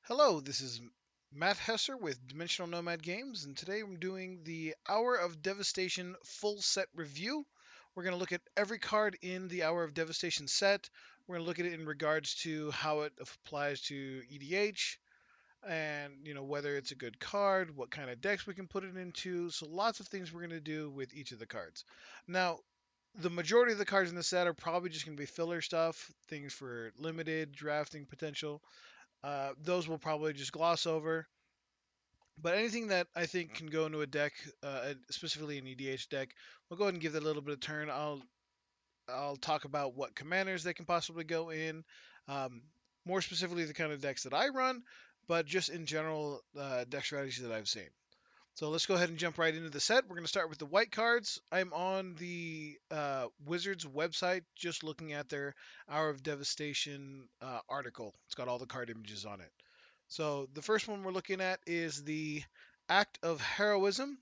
Hello, this is Matt Hesser with Dimensional Nomad Games, and today I'm doing the Hour of Devastation Full Set review. We're going to look at every card in the Hour of Devastation set. We're going to look at it in regards to how it applies to EDH, and whether it's a good card, what kind of decks we can put it into. So lots of things we're going to do with each of the cards. Now, the majority of the cards in the set are probably just going to be filler stuff, things for limited drafting potential. Those we'll probably just gloss over. But anything that I think can go into a deck, specifically an EDH deck, we'll go ahead and give that a little bit of turn. I'll talk about what commanders they can possibly go in, um, more specifically the kind of decks that I run, but just in general deck strategies that I've seen. So let's go ahead and jump right into the set. We're going to start with the white cards. I'm on the Wizards website just looking at their Hour of Devastation article. It's got all the card images on it. So the first one we're looking at is the Act of Heroism.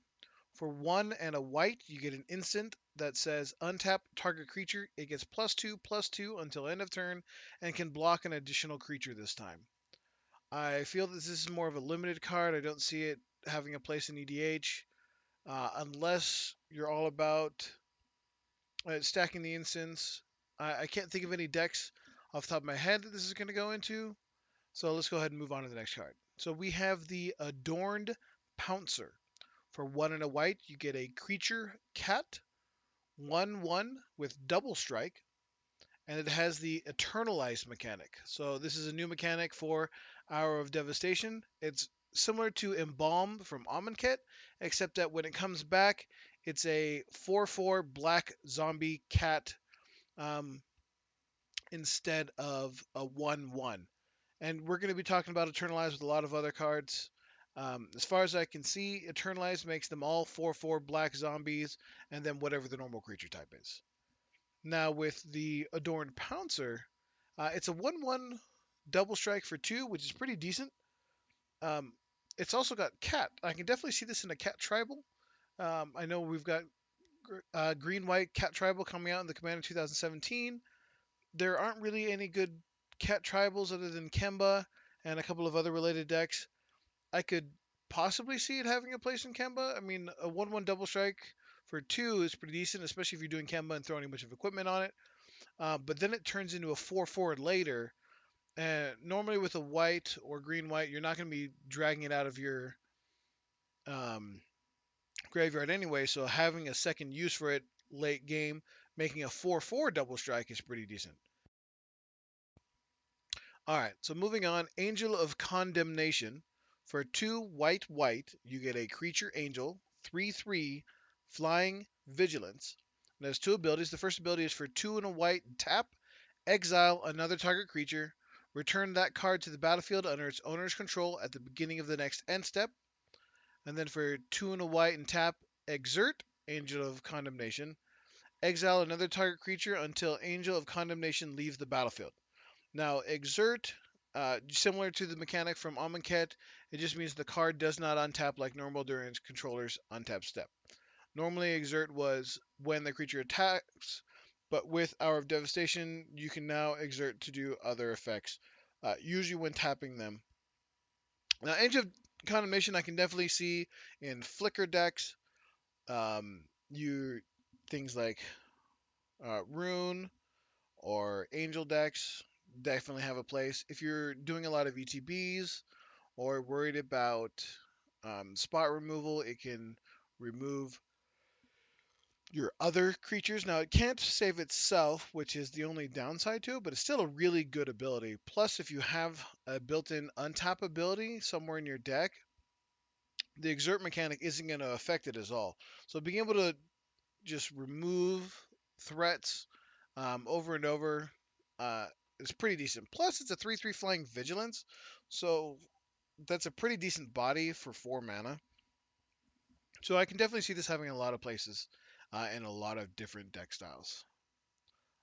For one and a white, you get an instant that says untap target creature. It gets +2/+2 until end of turn and can block an additional creature this time. I feel that this is more of a limited card. I don't see it having a place in EDH unless you're all about stacking the instants. I can't think of any decks off the top of my head that this is going to go into. So let's go ahead and move on to the next card. So we have the Adorned Pouncer. For one and a white, you get a creature cat, 1/1 with double strike, and it has the Eternalize mechanic. So this is a new mechanic for Hour of Devastation. It's similar to Embalm from Amonkhet, except that when it comes back, it's a 4/4 black zombie cat um, instead of a 1/1. And we're going to be talking about Eternalize with a lot of other cards. As far as I can see, Eternalize makes them all 4/4 black zombies, and then whatever the normal creature type is. Now, with the Adorned Pouncer, it's a 1/1 double strike for 2, which is pretty decent. Um, it's also got cat. I can definitely see this in a cat tribal. I know we've got green white cat tribal coming out in the Commander 2017. There aren't really any good cat tribals other than Kemba and a couple of other related decks. I could possibly see it having a place in Kemba. I mean, a 1/1 double strike for 2 is pretty decent, especially if you're doing Kemba and throwing a bunch of equipment on it. But then it turns into a 4/4 later. And normally with a white or green white, you're not going to be dragging it out of your um, graveyard anyway. So having a second use for it late game, making a 4/4 double strike is pretty decent. All right, so moving on, Angel of Condemnation. For 2 white white, you get a creature angel, 3/3, flying vigilance. And has two abilities. The first ability is for 2 and a white, tap, exile another target creature, return that card to the battlefield under its owner's control at the beginning of the next end step. And then for 2 and a white and tap, exert Angel of Condemnation, exile another target creature until Angel of Condemnation leaves the battlefield. Now, exert, similar to the mechanic from Amonkhet, it just means the card does not untap like normal during its controller's untap step. Normally, exert was when the creature attacks, but with Hour of Devastation, you can now exert to do other effects, usually when tapping them. Now, Age of Condemnation, I can definitely see in Flicker decks, you things like Rune or Angel decks definitely have a place. If you're doing a lot of ETBs or worried about spot removal, it can remove your other creatures. Now, it can't save itself, which is the only downside to it, but it's still a really good ability. Plus, if you have a built in untap ability somewhere in your deck, the exert mechanic isn't going to affect it at all. So, being able to just remove threats over and over uh, is pretty decent. Plus, it's a 3/3 flying vigilance, so that's a pretty decent body for 4 mana. So I can definitely see this having a lot of places in a lot of different deck styles.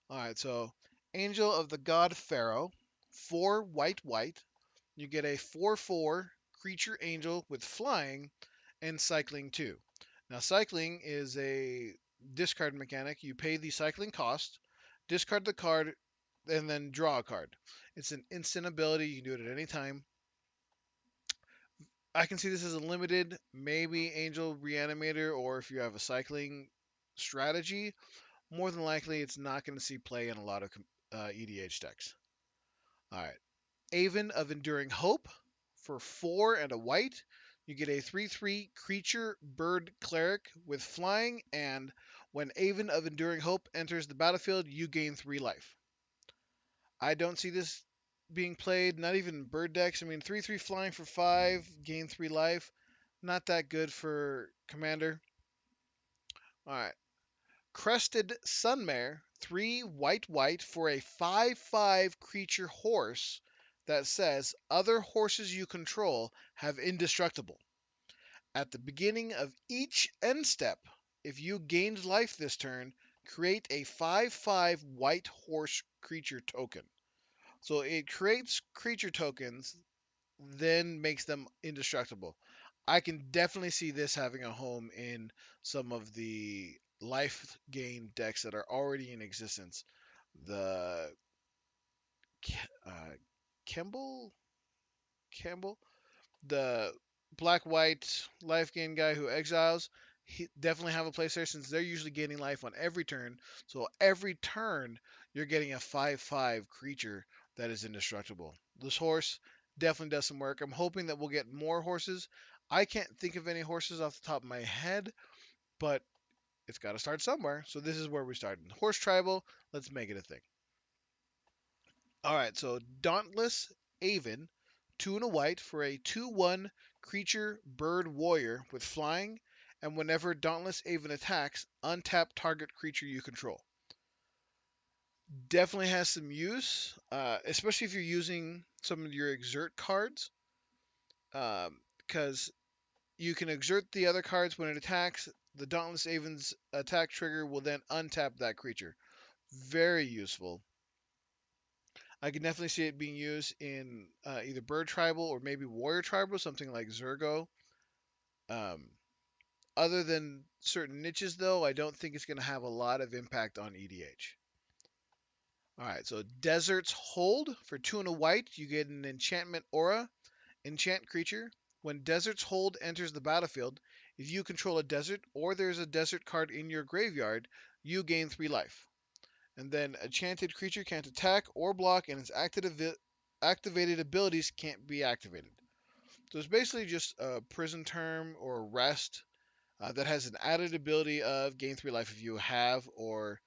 All right, so Angel of the God Pharaoh, 4 white white. You get a 4/4 creature angel with flying and cycling 2. Now, cycling is a discard mechanic. You pay the cycling cost, discard the card, and then draw a card. It's an instant ability. You can do it at any time. I can see this as a limited, maybe Angel Reanimator, or if you have a cycling strategy, more than likely it's not going to see play in a lot of EDH decks. All right. Aven of Enduring Hope for 4 and a white. You get a 3/3 creature bird cleric with flying, and when Aven of Enduring Hope enters the battlefield, you gain 3 life. I don't see this being played, not even bird decks. I mean, 3/3 flying for 5, gain 3 life. Not that good for Commander. All right. Crested Sunmare, 3 white white for a 5/5 creature horse that says other horses you control have indestructible. At the beginning of each end step, if you gained life this turn, create a 5/5 white horse creature token. So it creates creature tokens, then makes them indestructible. I can definitely see this having a home in some of the life gain decks that are already in existence. The uh, Campbell, Campbell, the black white life gain guy who exiles, he definitely have a place there since they're usually gaining life on every turn. So every turn you're getting a 5/5 creature that is indestructible. This horse definitely does some work. I'm hoping that we'll get more horses. I can't think of any horses off the top of my head, but it's got to start somewhere. So this is where we start. Horse tribal, let's make it a thing. All right, so Dauntless Aven, 2 and a white for a 2/1 creature bird warrior with flying, and whenever Dauntless Aven attacks, untap target creature you control. Definitely has some use, especially if you're using some of your exert cards, because you can exert the other cards when it attacks. The Dauntless Aven's attack trigger will then untap that creature. Very useful. I can definitely see it being used in either bird tribal or maybe warrior tribal, something like Zergo. Um, Other than certain niches, though, I don't think it's going to have a lot of impact on EDH. All right, so Desert's Hold for 2 and a white, you get an enchantment aura, enchant creature. When Desert's Hold enters the battlefield, if you control a desert or there's a desert card in your graveyard, you gain 3 life. And then a enchanted creature can't attack or block, and its activated abilities can't be activated. So it's basically just a prison term or rest that has an added ability of gain 3 life if you have or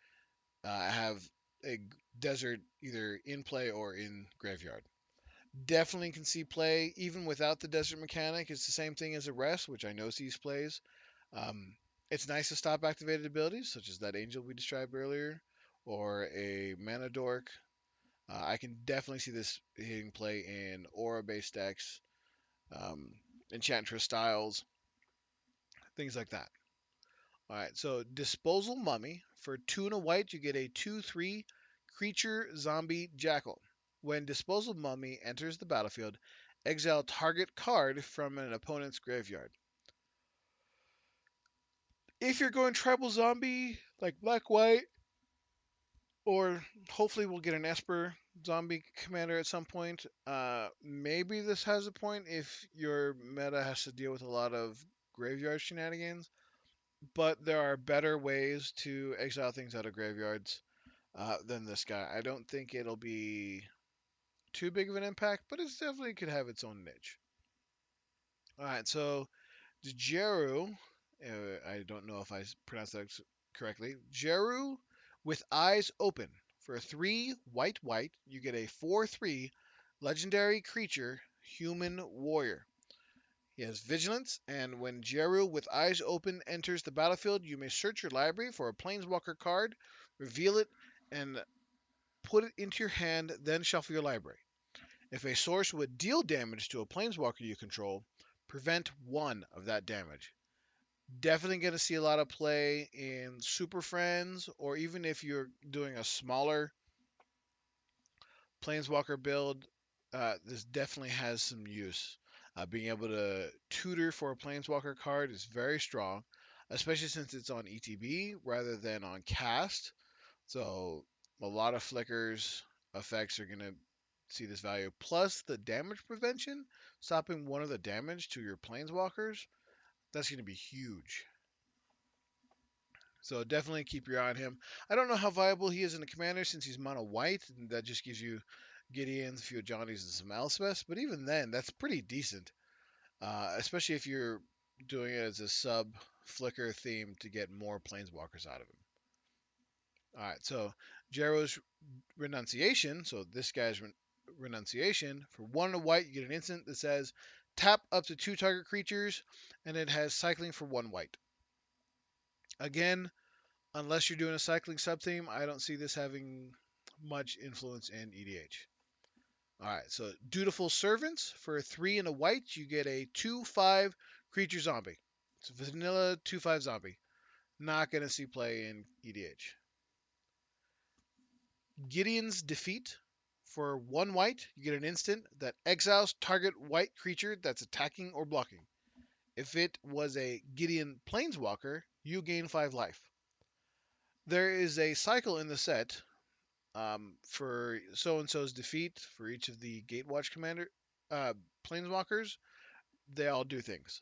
have a desert either in play or in graveyard. Definitely can see play even without the desert mechanic. It's the same thing as a rest, which I know sees plays. Um, it's nice to stop activated abilities, such as that angel we described earlier, or a mana dork. I can definitely see this hitting play in aura-based decks, um, enchantress styles, things like that. All right, so Disposal Mummy. For 2 and a white, you get a 2/3 creature zombie jackal. When Disposal Mummy enters the battlefield, exile target card from an opponent's graveyard. If you're going tribal zombie, like black white, or hopefully we'll get an Esper zombie commander at some point. Maybe this has a point if your meta has to deal with a lot of graveyard shenanigans, but there are better ways to exile things out of graveyards than this guy. I don't think it'll be too big of an impact, but it definitely could have its own niche. All right, so Jeru, I don't know if I pronounced that correctly. Jeru with eyes open. For 3 white white, you get a 4/3 legendary creature, human warrior. He has vigilance, and when Jeru with eyes open enters the battlefield, you may search your library for a planeswalker card, reveal it, and put it into your hand, then shuffle your library. If a source would deal damage to a planeswalker you control, prevent 1 of that damage. Definitely going to see a lot of play in Super Friends, or even if you're doing a smaller Planeswalker build, this definitely has some use. Being able to tutor for a Planeswalker card is very strong, especially since it's on ETB rather than on cast. So a lot of flickers effects are going to see this value. Plus the damage prevention, stopping one of the damage to your planeswalkers. That's going to be huge. So definitely keep your eye on him. I don't know how viable he is in a commander since he's mono white, and that just gives you Gideons, a few Johnnies, and some Elspeths. But even then, that's pretty decent, especially if you're doing it as a sub flicker theme to get more planeswalkers out of him. All right, so Jarrow's Renunciation. So this guy's Renunciation. For one and a white, you get an instant that says tap up to 2 target creatures, and it has cycling for 1 white. Again, unless you're doing a cycling subtheme, I don't see this having much influence in EDH. All right, so Dutiful Servants. For 3 and a white, you get a 2/5 creature zombie. It's a vanilla 2/5 zombie. Not going to see play in EDH. Gideon's Defeat. For 1 white, you get an instant that exiles target white creature that's attacking or blocking. If it was a Gideon Planeswalker, you gain 5 life. There is a cycle in the set for so and so's defeat for each of the Gatewatch commander planeswalkers. They all do things.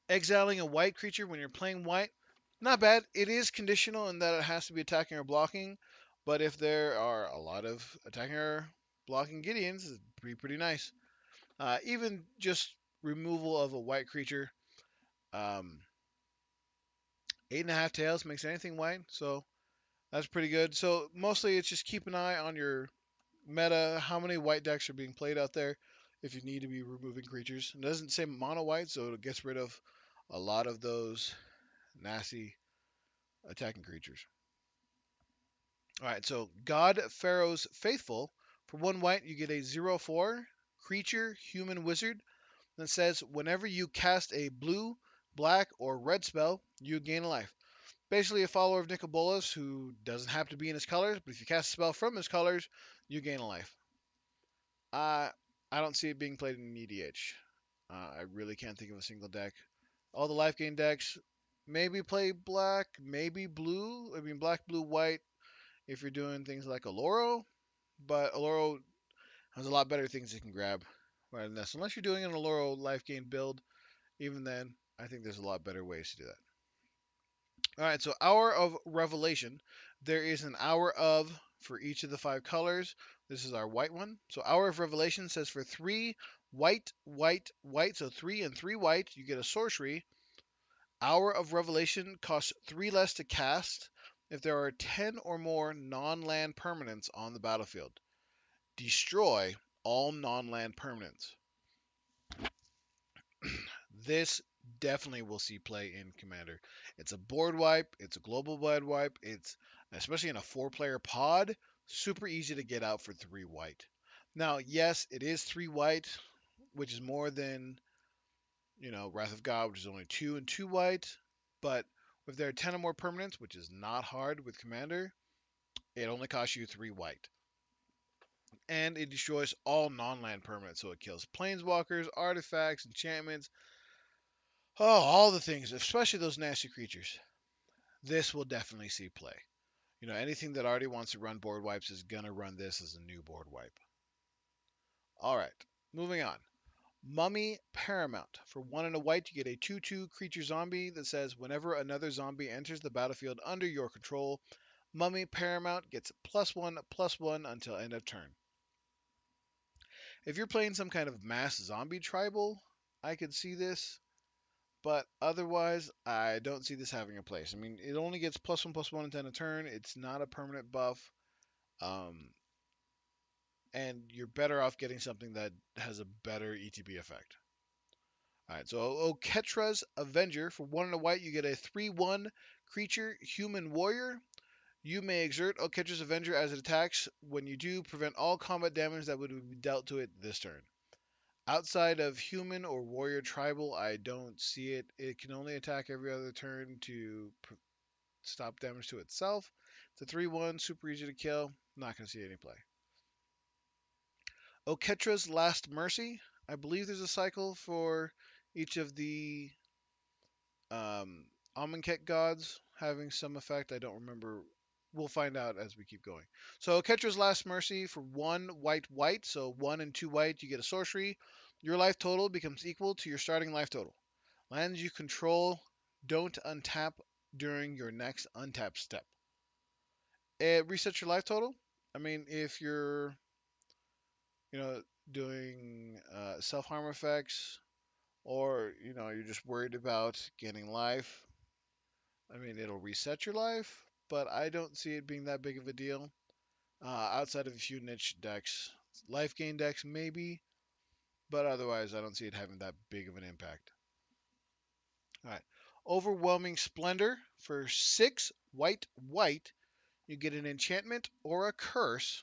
Exiling a white creature when you're playing white, not bad. It is conditional in that it has to be attacking or blocking, but if there are a lot of attacking or blocking Gideons, it'd be pretty nice. Even just removal of a white creature, 8.5 tails makes anything white, so that's pretty good. So mostly it's just keep an eye on your meta, how many white decks are being played out there if you need to be removing creatures. It doesn't say mono white, so it gets rid of a lot of those nasty attacking creatures. All right, so God Pharaoh's Faithful. For 1 white, you get a 0/4 creature human wizard that says whenever you cast a blue, black, or red spell, you gain a life. Basically, a follower of Nicobolas who doesn't have to be in his colors, but if you cast a spell from his colors, you gain a life. I don't see it being played in EDH. I really can't think of a single deck. All the life gain decks maybe play black, maybe blue. I mean, black, blue, white if you're doing things like Oloro, but Oloro has a lot better things it can grab rather than this. Unless you're doing an Oloro life gain build, even then, I think there's a lot better ways to do that. All right, so Hour of Revelation. There is an Hour of for each of the 5 colors. This is our white one. So Hour of Revelation says for 3 white, white, white, so 3 and 3 white, you get a sorcery. Hour of Revelation costs 3 less to cast if there are 10 or more non-land permanents on the battlefield. Destroy all non-land permanents. This definitely will see play in Commander. It's a board wipe, it's a global board wipe, it's especially in a 4-player pod, super easy to get out for 3 white. Now, yes, it is 3 white, which is more than, Wrath of God, which is only 2 and 2 white, but if there are 10 or more permanents, which is not hard with Commander, it only costs you 3 white. And it destroys all non-land permanents, so it kills planeswalkers, artifacts, enchantments, all the things, especially those nasty creatures. This will definitely see play. Anything that already wants to run board wipes is gonna run this as a new board wipe. All right, moving on. Mummy Paramount. For 1 and a white, you get a 2/2 creature zombie that says whenever another zombie enters the battlefield under your control, Mummy Paramount gets +1/+1 until end of turn. If you're playing some kind of mass zombie tribal, I could see this, but otherwise, I don't see this having a place. I mean, it only gets +1/+1 until end of turn. It's not a permanent buff, um, and you're better off getting something that has a better ETB effect. All right, so Oketra's Avenger. For 1 and a white, you get a 3/1 creature human warrior. You may exert Oketra's Avenger as it attacks. When you do, prevent all combat damage that would be dealt to it this turn. Outside of human or warrior tribal, I don't see it. It can only attack every other turn to stop damage to itself. It's a 3/1, super easy to kill. Not going to see any play. Oketra's Last Mercy. I believe there's a cycle for each of the Amonkhet gods having some effect. I don't remember we'll find out as we keep going. So Catcher's Last Mercy for 1 white, so 1 and 2 white, you get a sorcery. Your life total becomes equal to your starting life total. Lands you control don't untap during your next untap step. It resets your life total. I mean, if you're, you know, doing self harm effects, or you're just worried about getting life, I mean, it'll reset your life, but I don't see it being that big of a deal. Outside of a few niche decks, life gain decks maybe, but otherwise I don't see it having that big of an impact. All right, Overwhelming Splendor for 6 white, you get an enchantment or a curse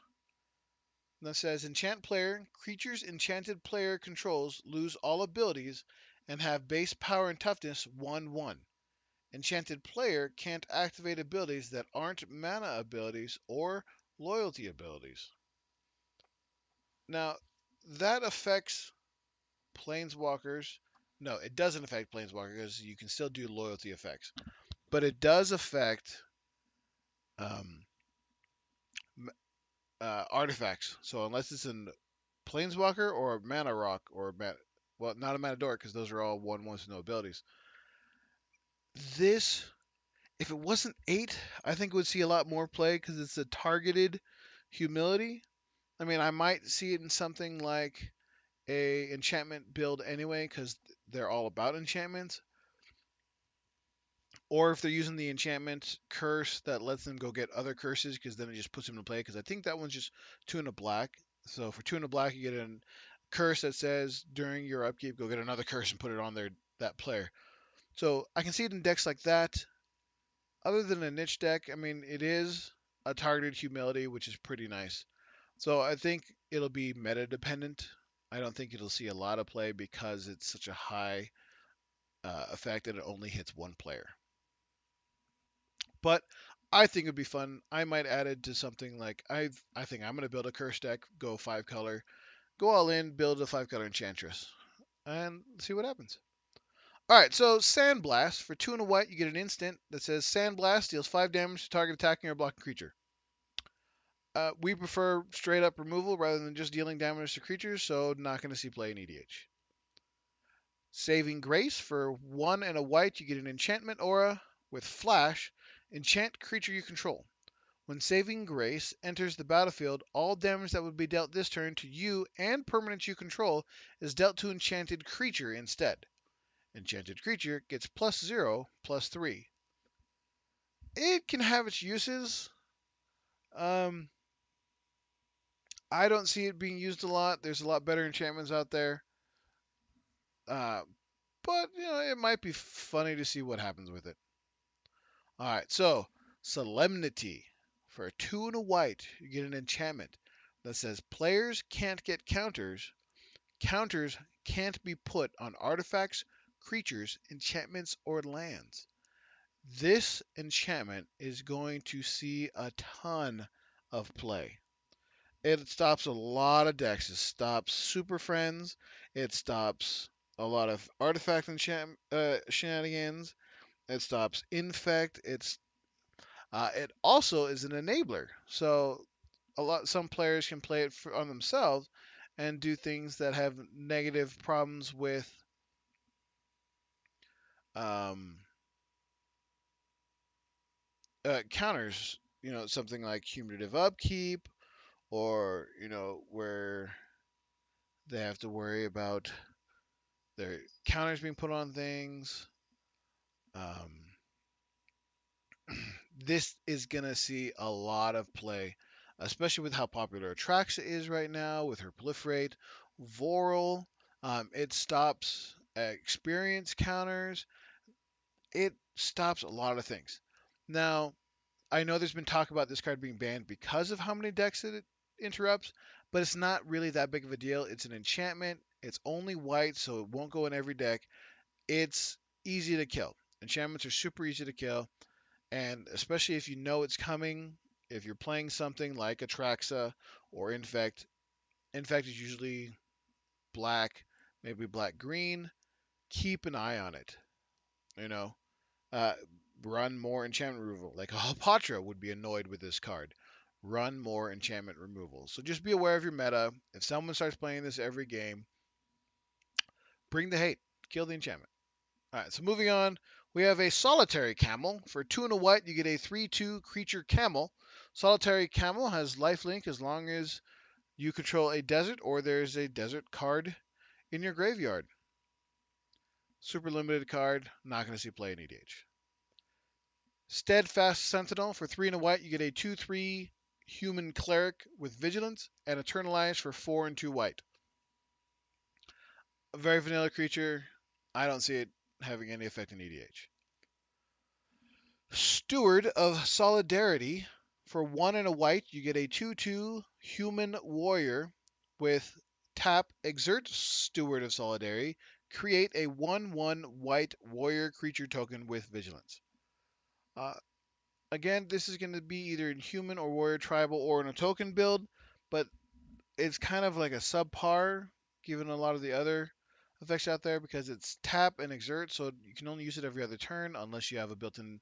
that says enchant player, creatures enchanted player controls lose all abilities and have base power and toughness 1/1. Enchanted player can't activate abilities that aren't mana abilities or loyalty abilities. Now, that affects planeswalkers. No, it doesn't affect planeswalkers because you can still do loyalty effects. But it does affect um, artifacts. So unless it's a planeswalker or a mana rock or well, not a mana dork because those are all 1/1s with no abilities. This, if it wasn't 8, I think would see a lot more play because it's a targeted humility. I mean, I might see it in something like a enchantment build anyway because they're all about enchantments. Or if they're using the enchantment curse that lets them go get other curses because then it just puts them into play. Because I think that one's just 2 and a black. So for 2 and a black, you get a curse that says during your upkeep, go get another curse and put it on that player. So I can see it in decks like that. Other than a niche deck, I mean, it is a targeted humility, which is pretty nice. So I think it'll be meta dependent. I don't think it'll see a lot of play because it's such a high effect that it only hits one player. But I think it'd be fun. I might add it to something like I think I'm gonna build a curse deck, go 5 color, go all in, build a 5 color enchantress, and see what happens. All right, so Sandblast for 2 and a white, you get an instant that says Sandblast deals 5 damage to target attacking or blocking creature. We prefer straight up removal rather than just dealing damage to creatures, so not going to see play in EDH. Saving Grace for 1 and a white, you get an enchantment aura with Flash. Enchant creature you control. When Saving Grace enters the battlefield, all damage that would be dealt this turn to you and permanents you control is dealt to enchanted creature instead. Enchanted creature gets +0/+3. It can have its uses. Um, I don't see it being used a lot. There's a lot better enchantments out there. Uh, but it might be funny to see what happens with it. All right, so Solemnity for 2 and a white, you get an enchantment that says players can't get counters. Counters can't be put on artifacts, creatures, enchantments, or lands. This enchantment is going to see a ton of play. It stops a lot of decks. It stops Super Friends. It stops a lot of artifact shenanigans. It stops Infect. It also is an enabler. So some players can play it on themselves and do things that have negative problems with um, counters. Something like cumulative upkeep, or where they have to worry about their counters being put on things. Um, this is gonna see a lot of play, especially with how popular Atraxa is right now with her proliferate. Voral, it stops experience counters. It stops a lot of things. Now, I know there's been talk about this card being banned because of how many decks it interrupts, but it's not really that big of a deal. It's an enchantment. It's only white, so it won't go in every deck. It's easy to kill. Enchantments are super easy to kill, and especially if you know it's coming, if you're playing something like Atraxa or Infect, Infect is usually black, maybe black green. Keep an eye on it. You know, uh, Run more enchantment removal. Like a Hapatra would be annoyed with this card. Run more enchantment removal. So just be aware of your meta. If someone starts playing this every game, bring the hate. Kill the enchantment. All right, so moving on, we have a Solitary Camel. For 2 and a white, you get a 3/2 creature camel. Solitary Camel has lifelink as long as you control a desert or there's a desert card in your graveyard. Super limited card, not going to see play in EDH. Steadfast Sentinel. For 3 and a white, you get a 2/3 human cleric with vigilance and Eternalize for 4 and 2 white. A very vanilla creature. I don't see it having any effect in EDH. Steward of Solidarity. For 1 and a white, you get a 2/2 human warrior with tap, exert Steward of Solidarity, create a 1/1 white warrior creature token with vigilance. Uh, Again, this is going to be either in human or warrior tribal or in a token build, but it's kind of like a subpar given a lot of the other effects out there because it's tap and exert, so you can only use it every other turn unless you have a built-in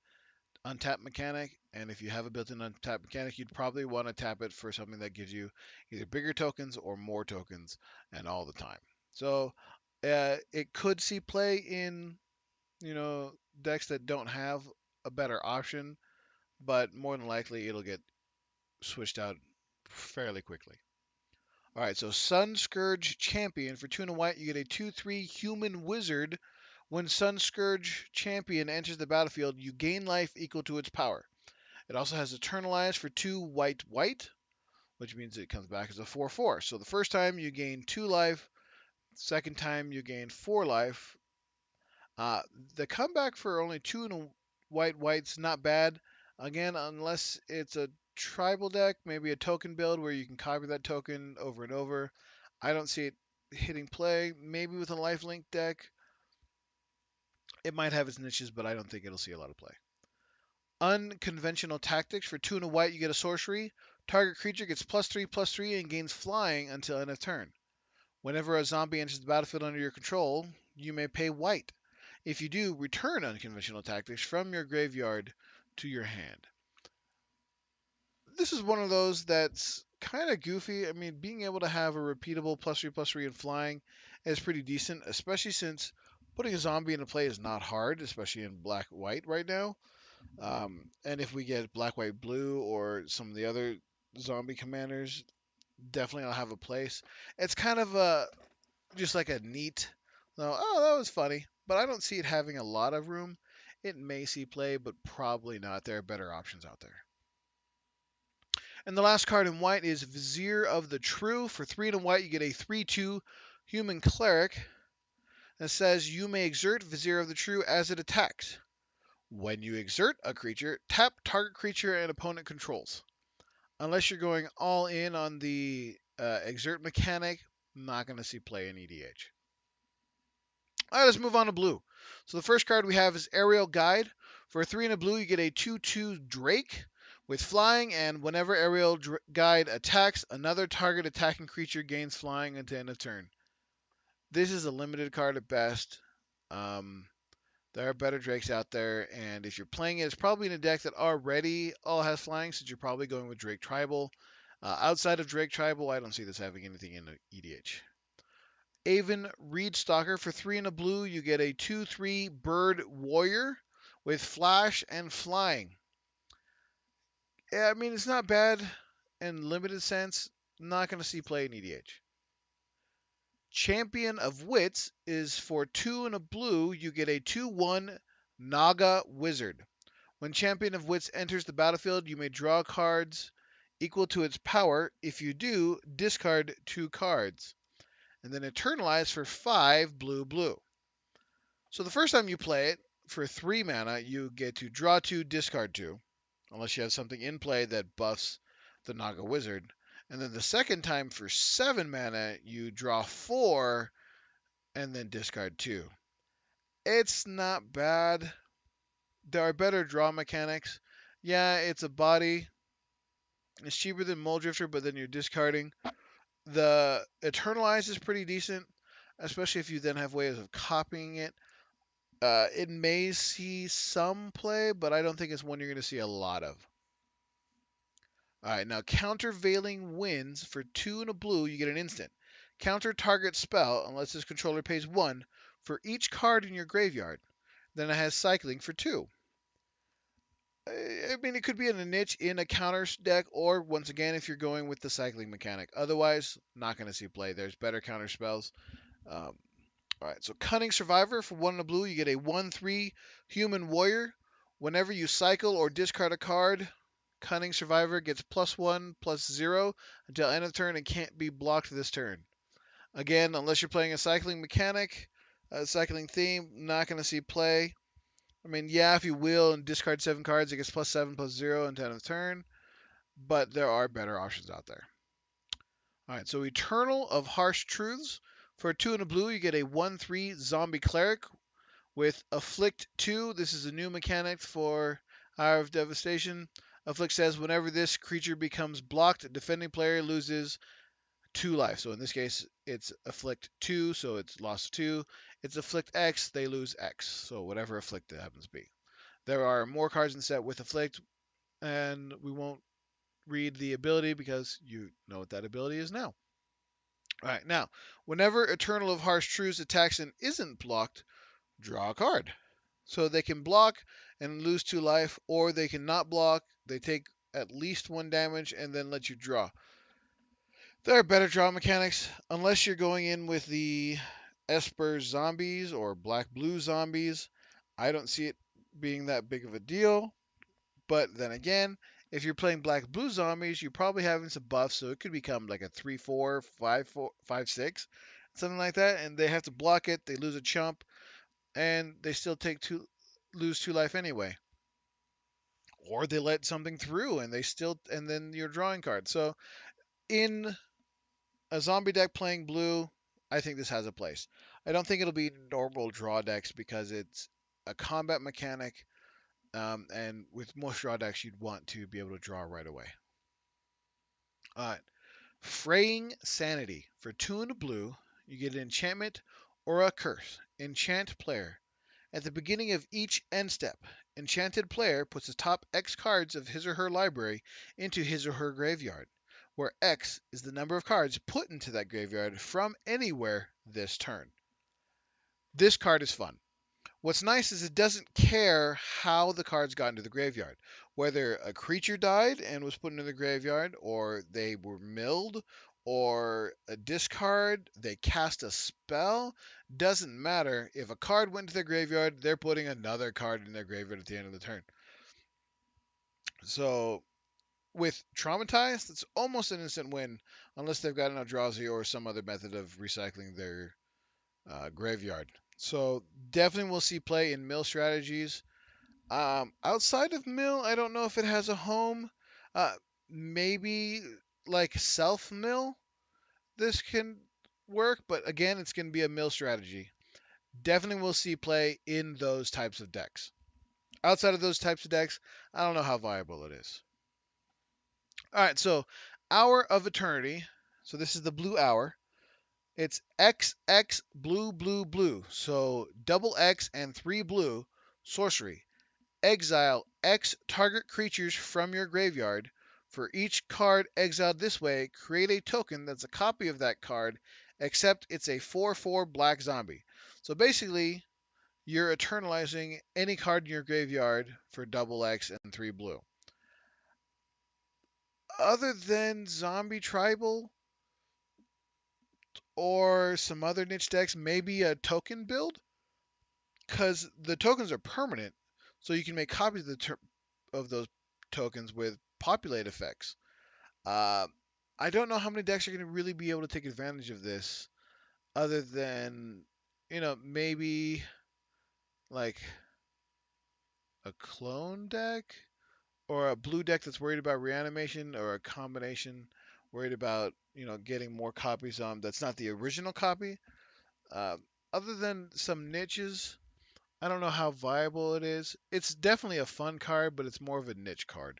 untap mechanic. And if you have a built-in untap mechanic, you'd probably want to tap it for something that gives you either bigger tokens or more tokens and all the time. So it could see play in decks that don't have a better option, but more than likely it'll get switched out fairly quickly. All right, so Sun Scourge Champion. For 2 and a white, you get a 2/3 human wizard. When Sun Scourge Champion enters the battlefield, you gain life equal to its power. It also has Eternalize for 2 white white, which means it comes back as a 4/4. So the first time you gain 2 life, second time you gain 4 life. Uh, the comeback for only 2 and a white's not bad. Again, unless it's a tribal deck, maybe a token build where you can copy that token over and over. I don't see it hitting play. Maybe with a lifelink deck, it might have its niches, but I don't think it'll see a lot of play. Unconventional Tactics. For 2 and a white, you get a sorcery. Target creature gets +3/+3 and gains flying until end of turn. Whenever a zombie enters the battlefield under your control, you may pay white. If you do, return Unconventional Tactics from your graveyard to your hand. This is one of those that's kind of goofy. I mean, being able to have a repeatable +3/+3 and flying is pretty decent, especially since putting a zombie into play is not hard, especially in black-white right now. And if we get black-white-blue or some of the other zombie commanders, definitely I'll have a place. It's kind of just like a neat, oh, that was funny, but I don't see it having a lot of room. It may see play, but probably not. There are better options out there. And the last card in white is Vizier of the True. For 3 and a white, you get a 3/2 human cleric that says you may exert Vizier of the True as it attacks. When you exert a creature, tap target creature and opponent controls. Unless you're going all in on the exert mechanic, I'm not going to see play in EDH. All right, let's move on to blue. So the first card we have is Aerial Guide. For 3 and a blue, you get a 2/2 Drake with flying, and whenever Aerial Guide attacks, another target attacking creature gains flying until end of turn. This is a limited card at best. There are better Drakes out there, and if you're playing it, it's probably in a deck that already all has flying, since you're probably going with Drake Tribal. Outside of Drake Tribal, I don't see this having anything in EDH. Avon Reedstalker. For 3 and a blue, you get a 2/3 bird warrior with flash and flying. Yeah, I mean, it's not bad in limited sense. Not going to see play in EDH. Champion of Wits is for 2 and a blue, you get a 2/1 Naga Wizard. When Champion of Wits enters the battlefield, you may draw cards equal to its power. If you do, discard 2 cards. And then Eternalize for 5 blue. So the first time you play it, for 3 mana, you get to draw 2, discard 2, unless you have something in play that buffs the Naga Wizard. And then the second time, for 7 mana, you draw 4 and then discard 2. It's not bad. There are better draw mechanics. Yeah, it's a body. It's cheaper than Muldrifter, but then you're discarding. The Eternalize is pretty decent, especially if you then have ways of copying it. It may see some play, but I don't think it's one you're going to see a lot of. All right, now countervailing winds for 2 and a blue, you get an instant. Counter target spell unless this controller pays 1 for each card in your graveyard. Then it has cycling for 2. I mean, it could be in a niche in a counter deck, or once again, if you're going with the cycling mechanic. Otherwise, not going to see play. There's better counter spells. Um, all right, so Cunning Survivor for 1 and a blue, you get a 1/3 Human Warrior. Whenever you cycle or discard a card, Cunning Survivor gets +1/+0 until end of turn and can't be blocked this turn. Again, unless you're playing a cycling mechanic, a cycling theme, not going to see play. I mean, yeah, if you wheel and discard 7 cards, it gets +7/+0 until end of turn, but there are better options out there. All right, so Eternal of Harsh Truths. For 2 and a blue, you get a 1/3 Zombie Cleric with Afflict 2. This is a new mechanic for Hour of Devastation. Afflict says whenever this creature becomes blocked, a defending player loses 2 life. So in this case, it's Afflict 2, so it's lost 2. It's Afflict X, they lose X. So whatever Afflict it happens to be. There are more cards in the set with Afflict, and we won't read the ability because you know what that ability is now. All right, now, whenever Eternal of Harsh Truths attacks and isn't blocked, draw a card. So they can block and lose 2 life, or they can not block, they take at least 1 damage, and then let you draw. There are better draw mechanics, unless you're going in with the Esper zombies or black blue zombies. I don't see it being that big of a deal. But then again, if you're playing black blue zombies, you're probably having some buffs, so it could become like a 3/4, 5/4, 5/6, something like that, and they have to block it. They lose a chump, and they still lose 2 life anyway. Or they let something through, and then you're drawing cards. So in a zombie deck playing blue, I think this has a place. I don't think it'll be normal draw decks because it's a combat mechanic, and with most draw decks, you'd want to be able to draw right away. All right. Fraying Sanity. For 2 and a blue, you get an enchantment or a curse. Enchant player. At the beginning of each end step, enchanted player puts the top X cards of his or her library into his or her graveyard, where X is the number of cards put into that graveyard from anywhere this turn. This card is fun. What's nice is it doesn't care how the cards got into the graveyard. Whether a creature died and was put into the graveyard, or they were milled, or a discard, they cast a spell, doesn't matter. If a card went to their graveyard, they're putting another card in their graveyard at the end of the turn. So with Traumatized, it's almost an instant win, unless they've got an Eldrazi or some other method of recycling their graveyard. So definitely we'll see play in mill strategies. Outside of mill, I don't know if it has a home. Uh, Maybe like self mill, this can work, but again, it's going to be a mill strategy. Definitely we'll see play in those types of decks. Outside of those types of decks, I don't know how viable it is. All right, so Hour of Eternity. So this is the blue hour. It's XX blue blue blue. So double X and 3 blue sorcery. Exile X target creatures from your graveyard. For each card exiled this way, create a token that's a copy of that card, except it's a 4/4 black zombie. So basically, you're eternalizing any card in your graveyard for double X and 3 blue. Other than Zombie Tribal or some other niche decks, maybe a token build, because the tokens are permanent, so you can make copies of those tokens with populate effects. Uh, I don't know how many decks are going to really be able to take advantage of this, other than, maybe like a clone deck or a blue deck that's worried about reanimation, or a combination worried about, getting more copies on that's not the original copy. Uh, Other than some niches, I don't know how viable it is. It's definitely a fun card, but it's more of a niche card.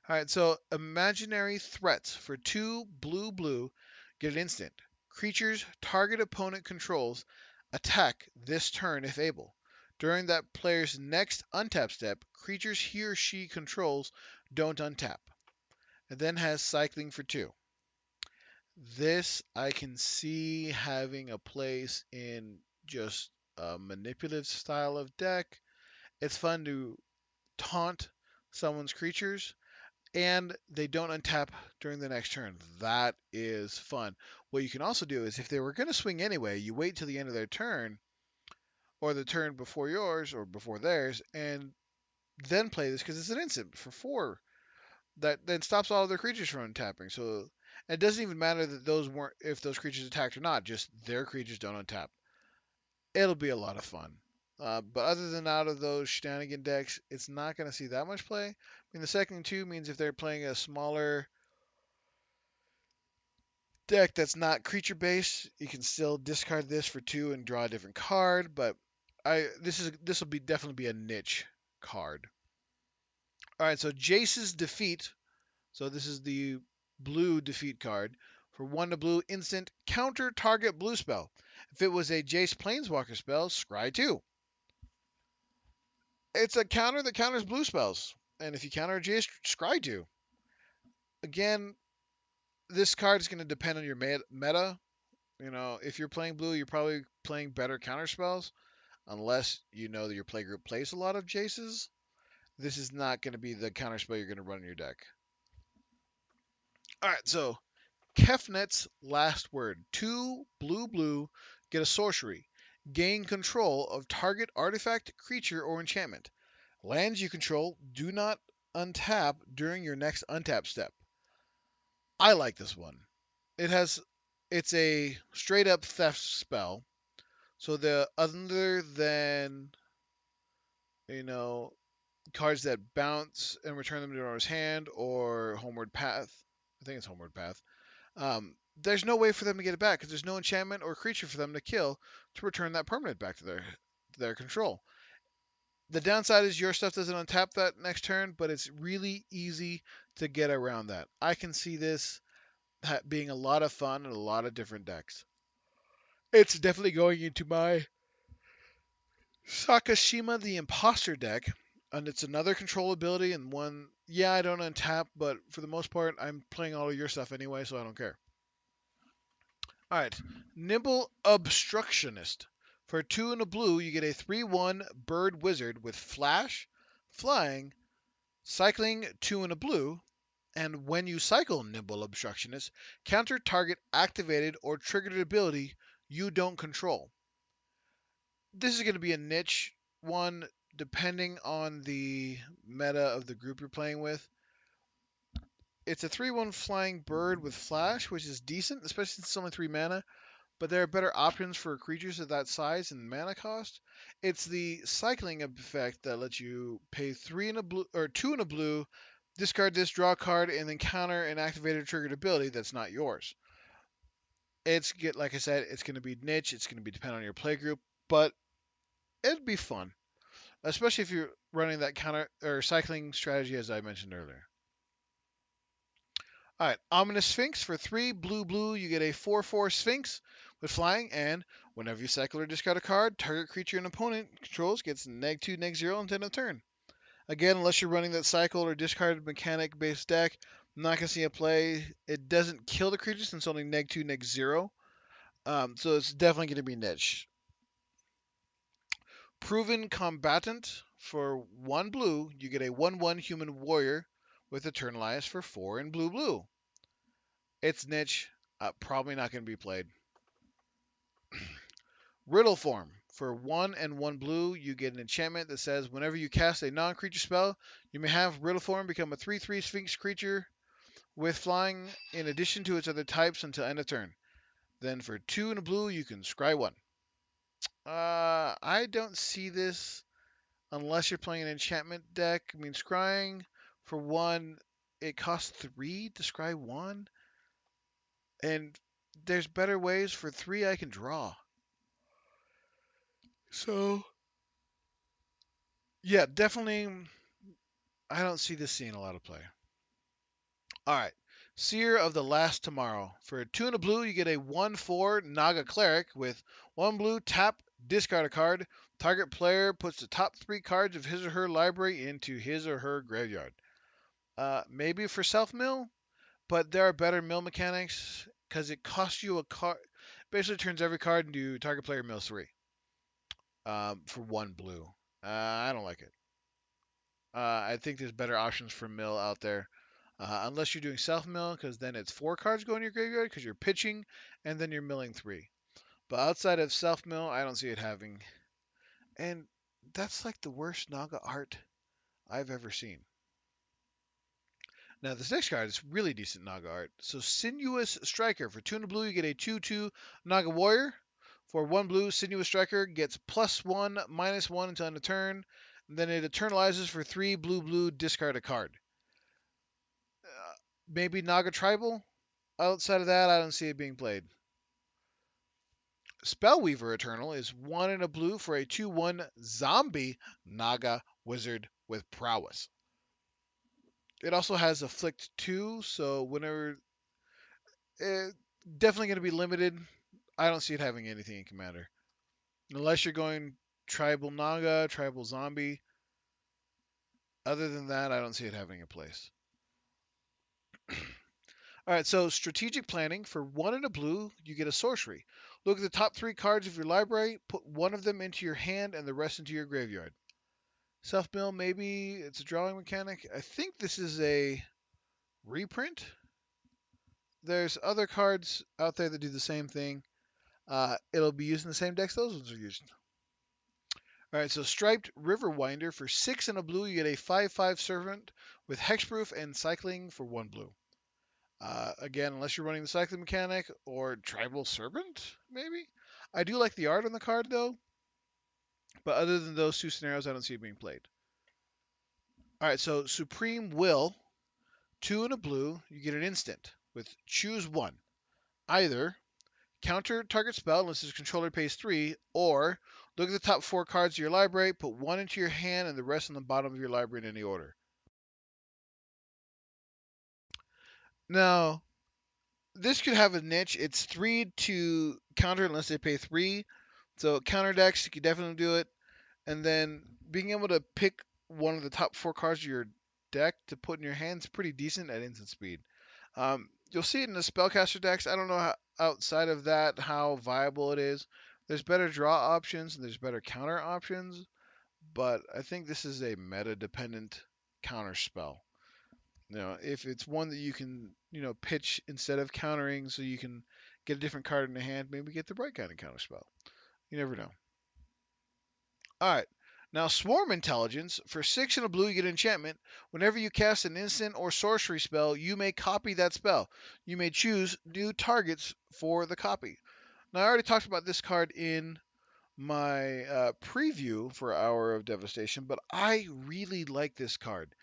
All right, so Imaginary Threats. For 2 blue blue, get an instant. Creatures target opponent controls Attack this turn if able. During that player's next untap step, creatures he or she controls don't untap. It then has cycling for 2. This I can see having a place in just a manipulative style of deck. It's fun to taunt someone's creatures, and they don't untap during the next turn. That is fun. What you can also do is if they were going to swing anyway, you wait till the end of their turn or the turn before yours or before theirs, and then play this because it's an instant for 4 that then stops all other creatures from untapping. So it doesn't even matter that those weren't if those creatures attacked or not. Just their creatures don't untap. It'll be a lot of fun. But other than out of those shenanigan decks, it's not going to see that much play. I mean, the second two means if they're playing a smaller deck that's not creature based, you can still discard this for 2 and draw a different card. But this will be definitely be a niche card. All right, so Jace's Defeat. So this is the blue defeat card. For 1 to blue, instant counter target blue spell. If it was a Jace Planeswalker spell, scry 2. It's a counter that counters blue spells. And if you counter a Jace, scry 2. Again, this card is going to depend on your meta. You know, if you're playing blue, you're probably playing better counter spells. Unless you know that your playgroup plays a lot of Jaces. This is not going to be the counter spell you're going to run in your deck. Alright, so Kefnet's Last Word. 2 blue blue, get a sorcery. Gain control of target artifact, creature, or enchantment. Lands you control do not untap during your next untap step. I like this one. It's a straight up theft spell. So the other than you know cards that bounce and return them to the owner's hand or Homeward Path. I think it's Homeward Path. There's no way for them to get it back because there's no enchantment or creature for them to kill to return that permanent back to their control. The downside is your stuff doesn't untap that next turn, but it's really easy to get around that. I can see this being a lot of fun in a lot of different decks. It's definitely going into my Sakashima the Imposter deck, and it's another control ability and one. Yeah, I don't untap, but for the most part, I'm playing all of your stuff anyway, so I don't care. All right, Nimble Obstructionist. For 2 and a blue, you get a 3/1 bird wizard with flash, flying, cycling 2 and a blue, and when you cycle Nimble Obstructionist, counter target activated or triggered ability you don't control. This is going to be a niche one depending on the meta of the group you're playing with. It's a 3/1 flying bird with flash, which is decent, especially since it's only 3 mana, but there are better options for creatures of that size and mana cost. It's the cycling effect that lets you pay 3 in a blue or 2 in a blue, discard this, draw a card, and then counter an activated triggered ability that's not yours. Like I said, it's going to be niche. It's going to be dependent on your play group, but it'd be fun, especially if you're running that counter or cycling strategy as I mentioned earlier. All right, Ominous Sphinx for 3 blue blue. You get a 4/4 Sphinx with flying, and whenever you cycle or discard a card, target creature an opponent controls gets -2, -0 until end of turn. Again, unless you're running that cycle or discarded mechanic based deck, I'm not gonna see a play. It doesn't kill the creature since it's only -2, -0. So it's definitely gonna be niche. Proven Combatant for 1 blue, you get a 1/1 human warrior with Eternalize for 4 in blue blue. It's niche, probably not going to be played. Riddle Form. For 1 and 1 blue, you get an enchantment that says whenever you cast a non creature spell, you may have Riddle Form become a 3/3 Sphinx creature with flying in addition to its other types until end of turn. Then for 2 and a blue, you can scry 1. I don't see this unless you're playing an enchantment deck. I mean, scrying for 1, it costs 3 to scry 1. And there's better ways for 3 I can draw. So, yeah, definitely, I don't see this seeing a lot of play. All right. Seer of the Last Tomorrow. For 2 and a blue, you get a 1/4 Naga Cleric with 1 blue, tap, discard a card. Target player puts the top 3 cards of his or her library into his or her graveyard. Maybe for self mill, but there are better mill mechanics because it costs you a card. Basically, turns every card into target player mills 3 for 1 blue. I don't like it. I think there's better options for mill out there. Unless you're doing self mill, because then it's 4 cards going to your graveyard because you're pitching and then you're milling 3. But outside of self mill, I don't see it having. And that's like the worst Naga art I've ever seen. Now, this next card is really decent Naga art. So, Sinuous Striker. For 2 and a blue, you get a 2/2 Naga Warrior. For 1 blue, Sinuous Striker gets +1, -1 until end of turn. And then it eternalizes for 3 blue, discard a card. Maybe Naga Tribal. Outside of that, I don't see it being played. Spellweaver Eternal is 1 and a blue for a 2/1 zombie Naga Wizard with prowess. It also has Afflict 2, so whenever. It, definitely going to be limited. I don't see it having anything in Commander. Unless you're going Tribal Naga, Tribal Zombie. Other than that, I don't see it having a place. All right, so strategic planning. For 1 and a blue, you get a sorcery. Look at the top 3 cards of your library, put one of them into your hand and the rest into your graveyard. Self mill, maybe it's a drawing mechanic. I think this is a reprint. There's other cards out there that do the same thing. It'll be used in the same decks those ones are used. All right, so Striped Riverwinder. For 6 and a blue, you get a 5/5 Servant with Hexproof and Cycling for 1 blue. Again, unless you're running the cycling mechanic or Tribal Serpent, maybe. I do like the art on the card though, but other than those 2 scenarios, I don't see it being played. All right, so Supreme Will, 2 and a blue, you get an instant with choose one. Either counter target spell unless his controller pays 3, or look at the top 4 cards of your library, put one into your hand and the rest on the bottom of your library in any order. Now, this could have a niche. It's 3 to counter unless they pay 3. So counter decks, you could definitely do it. And then being able to pick one of the top 4 cards of your deck to put in your hands pretty decent at instant speed. You'll see it in the spellcaster decks. I don't know outside of that how viable it is. There's better draw options and there's better counter options, but I think this is a meta dependent counter spell. If it's one that you can, pitch instead of countering so you can get a different card in the hand, maybe get the right kind of counter spell. You never know. All right. Now, Swarm Intelligence. For 6 and a blue, you get enchantment. Whenever you cast an instant or sorcery spell, you may copy that spell. You may choose new targets for the copy. Now, I already talked about this card in my preview for Hour of Devastation, but I really like this card.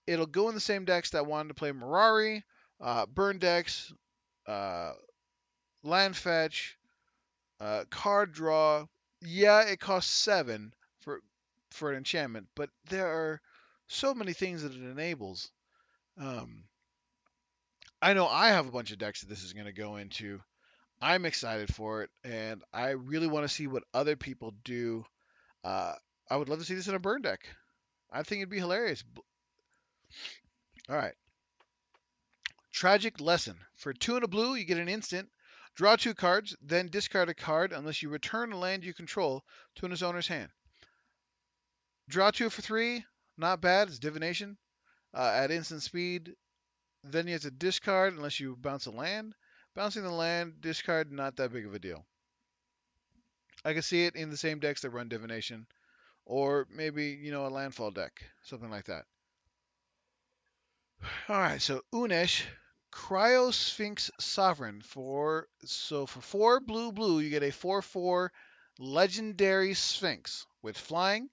It'll go in the same decks that wanted to play Mirari, Burn decks, uh, Land Fetch, card draw. Yeah, it costs 7 for an enchantment, but there are so many things that it enables. Um, I know I have a bunch of decks that this is going to go into. I'm excited for it, and I really want to see what other people do. Uh, I would love to see this in a burn deck. I think it'd be hilarious. All right. Tragic Lesson. For 2 and a blue, you get an instant. Draw 2 cards, then discard a card unless you return a land you control to its owner's hand. Draw 2 for 3. Not bad. It's Divination. At instant speed, then you have to discard unless you bounce a land. Bouncing the land, discard, not that big of a deal. I can see it in the same decks that run Divination. Or maybe, a landfall deck. Something like that. Alright, so Unesh, Cryosphinx Sovereign. For 4 blue, you get a 4/4 Legendary Sphinx. With flying,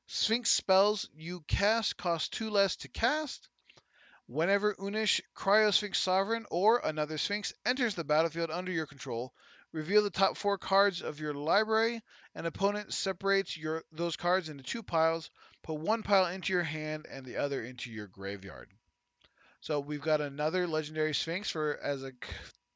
Sphinx spells you cast cost 2 less to cast. Whenever Unish, Cryosphinx Sovereign, or another Sphinx enters the battlefield under your control, reveal the top 4 cards of your library. An opponent separates those cards into 2 piles. Put one pile into your hand and the other into your graveyard. So we've got another legendary Sphinx for as a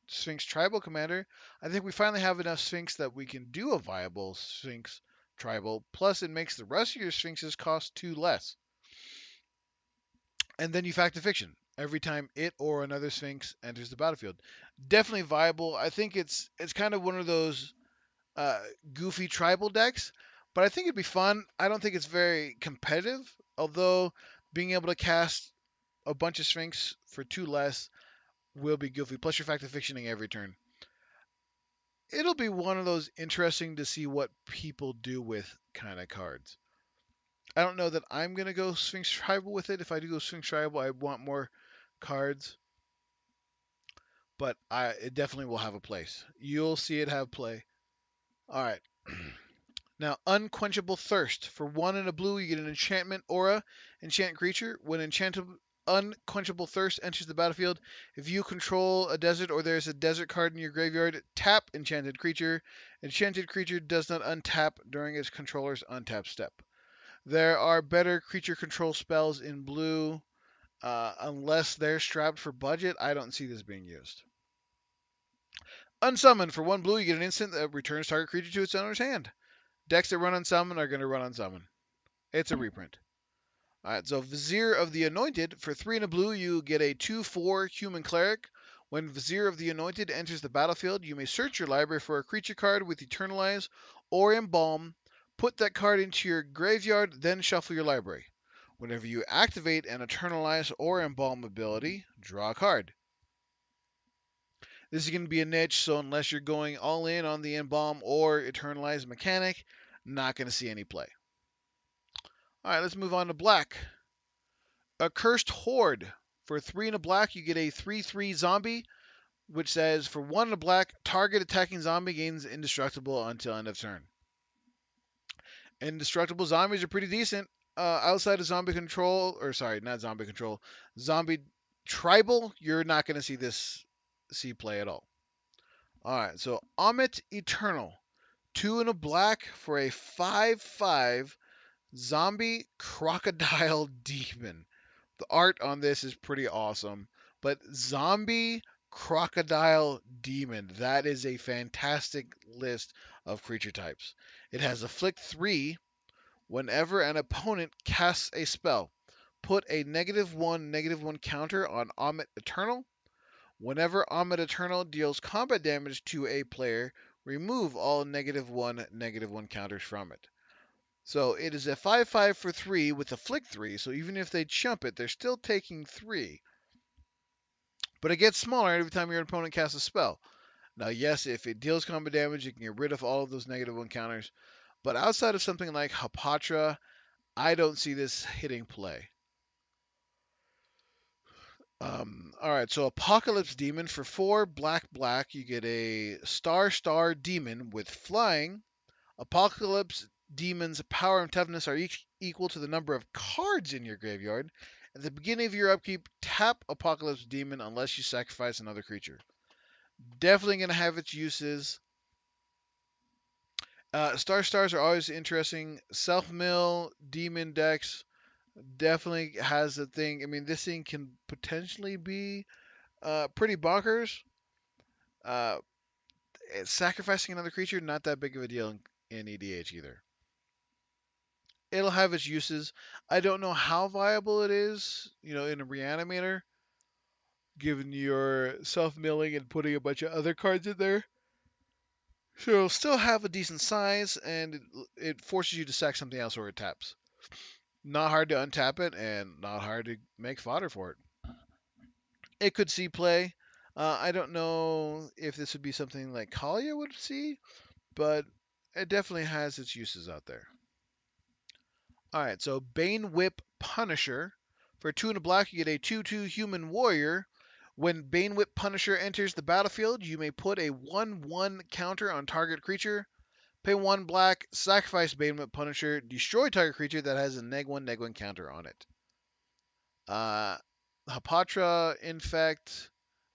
Sphinx tribal commander. I think we finally have enough Sphinx that we can do a viable Sphinx tribal. Plus, it makes the rest of your Sphinxes cost 2 less. And then you factor fiction every time it or another Sphinx enters the battlefield. Definitely viable. I think it's kind of one of those uh, goofy tribal decks, but I think it'd be fun. I don't think it's very competitive, although being able to cast a bunch of Sphinx for 2 less will be goofy. Plus, you're factor fictioning every turn. It'll be one of those interesting to see what people do with kind of cards. I don't know that I'm gonna go Sphinx Tribal with it. If I do go Sphinx Tribal, I want more cards, but it definitely will have a place. You'll see it have play. All right. Now, Unquenchable Thirst. For 1 and a blue, you get an enchantment aura enchant creature. When Unquenchable Thirst enters the battlefield, if you control a desert or there's a desert card in your graveyard, tap enchanted creature. Enchanted creature does not untap during its controller's untap step. There are better creature control spells in blue. Unless they're strapped for budget, I don't see this being used. Unsummon. For 1 blue, you get an instant that returns target creature to its owner's hand. Decks that run Unsummon are going to run Unsummon. It's a reprint. Alright, so Vizier of the Anointed. For 3 and a blue, you get a 2/4 human cleric. When Vizier of the Anointed enters the battlefield, you may search your library for a creature card with Eternalize or Embalm. Put that card into your graveyard, then shuffle your library. Whenever you activate an Eternalize or Embalm ability, draw a card. This is going to be a niche, so unless you're going all in on the Embalm or Eternalize mechanic, not going to see any play. All right, let's move on to black. A Cursed Horde. For 3 and a black, you get a 3/3 zombie, which says for 1 and a black, target attacking zombie gains indestructible until end of turn. Indestructible zombies are pretty decent. Outside of zombie control, or sorry, not zombie control, zombie tribal, you're not going to see this see play at all. All right, so Amit Eternal. 2 and a black for a 5/5 zombie crocodile demon. The art on this is pretty awesome. But zombie crocodile demon, that is a fantastic list of creature types. It has afflict 3 whenever an opponent casts a spell. Put a -1/-1 counter on Amit Eternal. Whenever Amit Eternal deals combat damage to a player, remove all -1/-1 counters from it. So it is a 5/5 for 3 with a flick 3, so even if they chump it, they're still taking 3. But it gets smaller every time your opponent casts a spell. Now, yes, if it deals combat damage, you can get rid of all of those -1 counters. But outside of something like Hapatra, I don't see this hitting play. All right, so Apocalypse Demon for 4 black, you get a star demon with flying. Apocalypse Demon's power and toughness are each equal to the number of cards in your graveyard. At the beginning of your upkeep, tap Apocalypse Demon unless you sacrifice another creature. Definitely going to have its uses. Stars are always interesting. Self mill demon decks definitely has a thing. I mean, this thing can potentially be pretty bonkers. Uh, Sacrificing another creature, not that big of a deal in EDH either. It'll have its uses. I don't know how viable it is, in a reanimator, given your self milling and putting a bunch of other cards in there. So it'll still have a decent size, and it forces you to sack something else or it taps. Not hard to untap it, and not hard to make fodder for it. It could see play. I don't know if this would be something like Kalia would see, but it definitely has its uses out there. All right, so Bane Whip Punisher. For 2 and a black, you get a 2/2 human warrior. When Bane Whip Punisher enters the battlefield, you may put a 1/1 counter on target creature. Pay 1 black, sacrifice Bane Whip Punisher, destroy target creature that has a -1/-1 counter on it. Uh, Hapatra, Infect,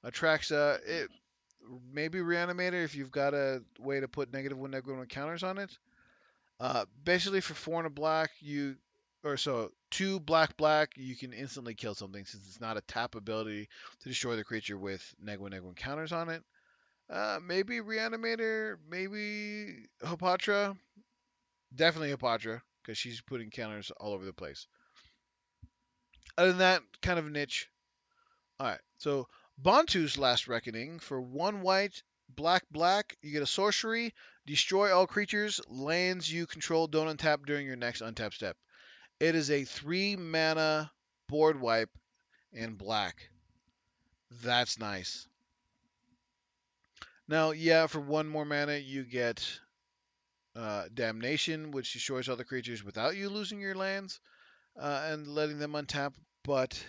Atraxa, it maybe Reanimator if you've got a way to put -1/-1 counters on it. Basically, for 4 and a black, you or so 2 black, you can instantly kill something since it's not a tap ability to destroy the creature with Negwin counters on it. Maybe Reanimator, maybe Hopatra. Definitely Hopatra, because she's putting counters all over the place. Other than that, kind of niche. Alright, so Bantu's Last Reckoning. For 1 white, black, you get a sorcery. Destroy all creatures, lands you control don't untap during your next untap step. It is a 3 mana board wipe in black. That's nice. Now, yeah, for 1 more mana, you get Damnation, which destroys all the creatures without you losing your lands and letting them untap, but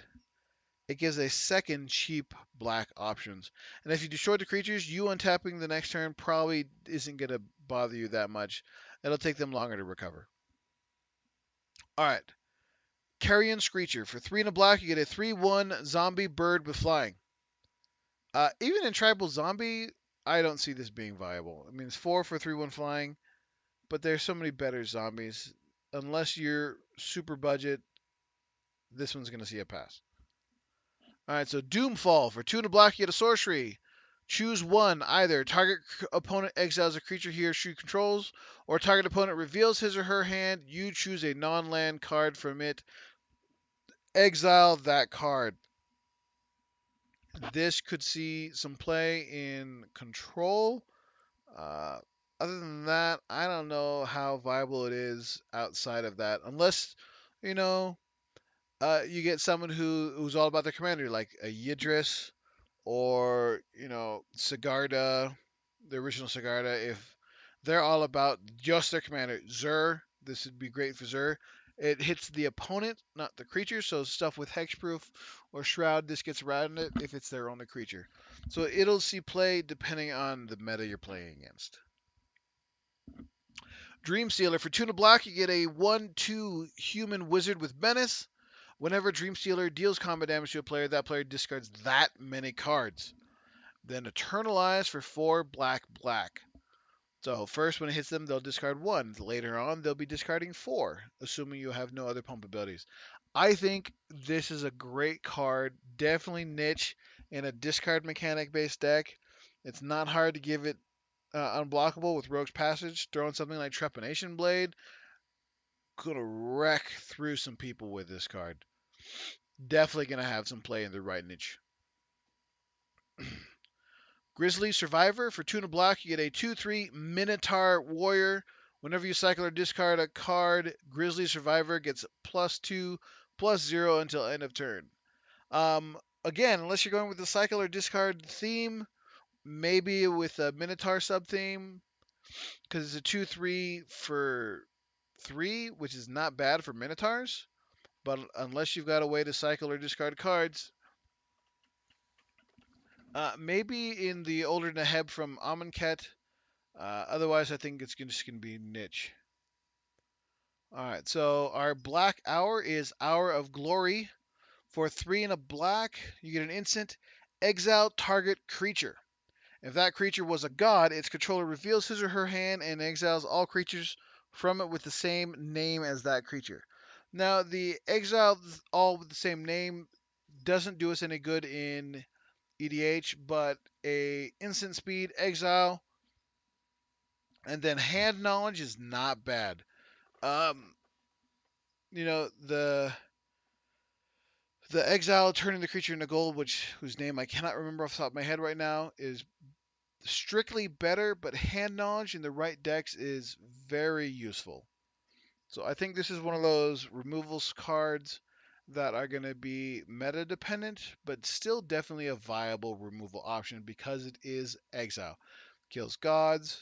it gives a second cheap black options. And if you destroy the creatures, you untapping the next turn probably isn't going to bother you that much. It'll take them longer to recover. All right. Carrion Screecher. For 3 and a black, you get a 3/1 zombie bird with flying. Even in Tribal Zombie, I don't see this being viable. I mean, it's 4 for 3/1 flying, but there's so many better zombies. Unless you're super budget, this one's going to see a pass. All right, so Doomfall. For 2 and a black, you get a sorcery. Choose one. Either target opponent exiles a creature he or she controls, or target opponent reveals his or her hand. You choose a non-land card from it. Exile that card. This could see some play in control. Uh, Other than that, I don't know how viable it is outside of that, unless you know you get someone who's all about their commander, like a Yidris or Sigarda, the original Sigarda. If they're all about just their commander, Zur, this would be great for Zur. It hits the opponent, not the creature. So stuff with hexproof or shroud, this gets around it if it's their only creature. So it'll see play depending on the meta you're playing against. Dreamstealer. For 2 and a black, you get a 1/2 human wizard with menace. Whenever Dreamstealer deals combat damage to a player, that player discards that many cards. Then Eternalize for 4 black. So first, when it hits them, they'll discard 1. Later on, they'll be discarding 4, assuming you have no other pump abilities. I think this is a great card. Definitely niche in a discard mechanic based deck. It's not hard to give it unblockable with Rogue's Passage. Throwing something like Trepanation Blade, gonna wreck through some people with this card. Definitely gonna have some play in the right niche. Grizzly Survivor. For 2 and a black, you get a 2/3 Minotaur Warrior. Whenever you cycle or discard a card, Grizzly Survivor gets +2/+0 until end of turn. Again, unless you're going with the cycle or discard theme, maybe with a Minotaur sub theme, because it's a 2/3 for 3, which is not bad for Minotaurs. But unless you've got a way to cycle or discard cards, maybe in the older Neheb from Amonkhet. Otherwise, I think it's just going to be niche. All right, so our black hour is Hour of Glory. For 3 and a black, you get an instant. Exile target creature. If that creature was a god, its controller reveals his or her hand and exiles all creatures from it with the same name as that creature. Now, the exile all with the same name doesn't do us any good in EDH, but a instant speed exile and then hand knowledge is not bad. Um, the exile turning the creature into gold, whose name I cannot remember off the top of my head right now, is strictly better, but hand knowledge in the right decks is very useful. So I think this is one of those removals cards that are going to be meta dependent, but still definitely a viable removal option because it is exile. Kills gods,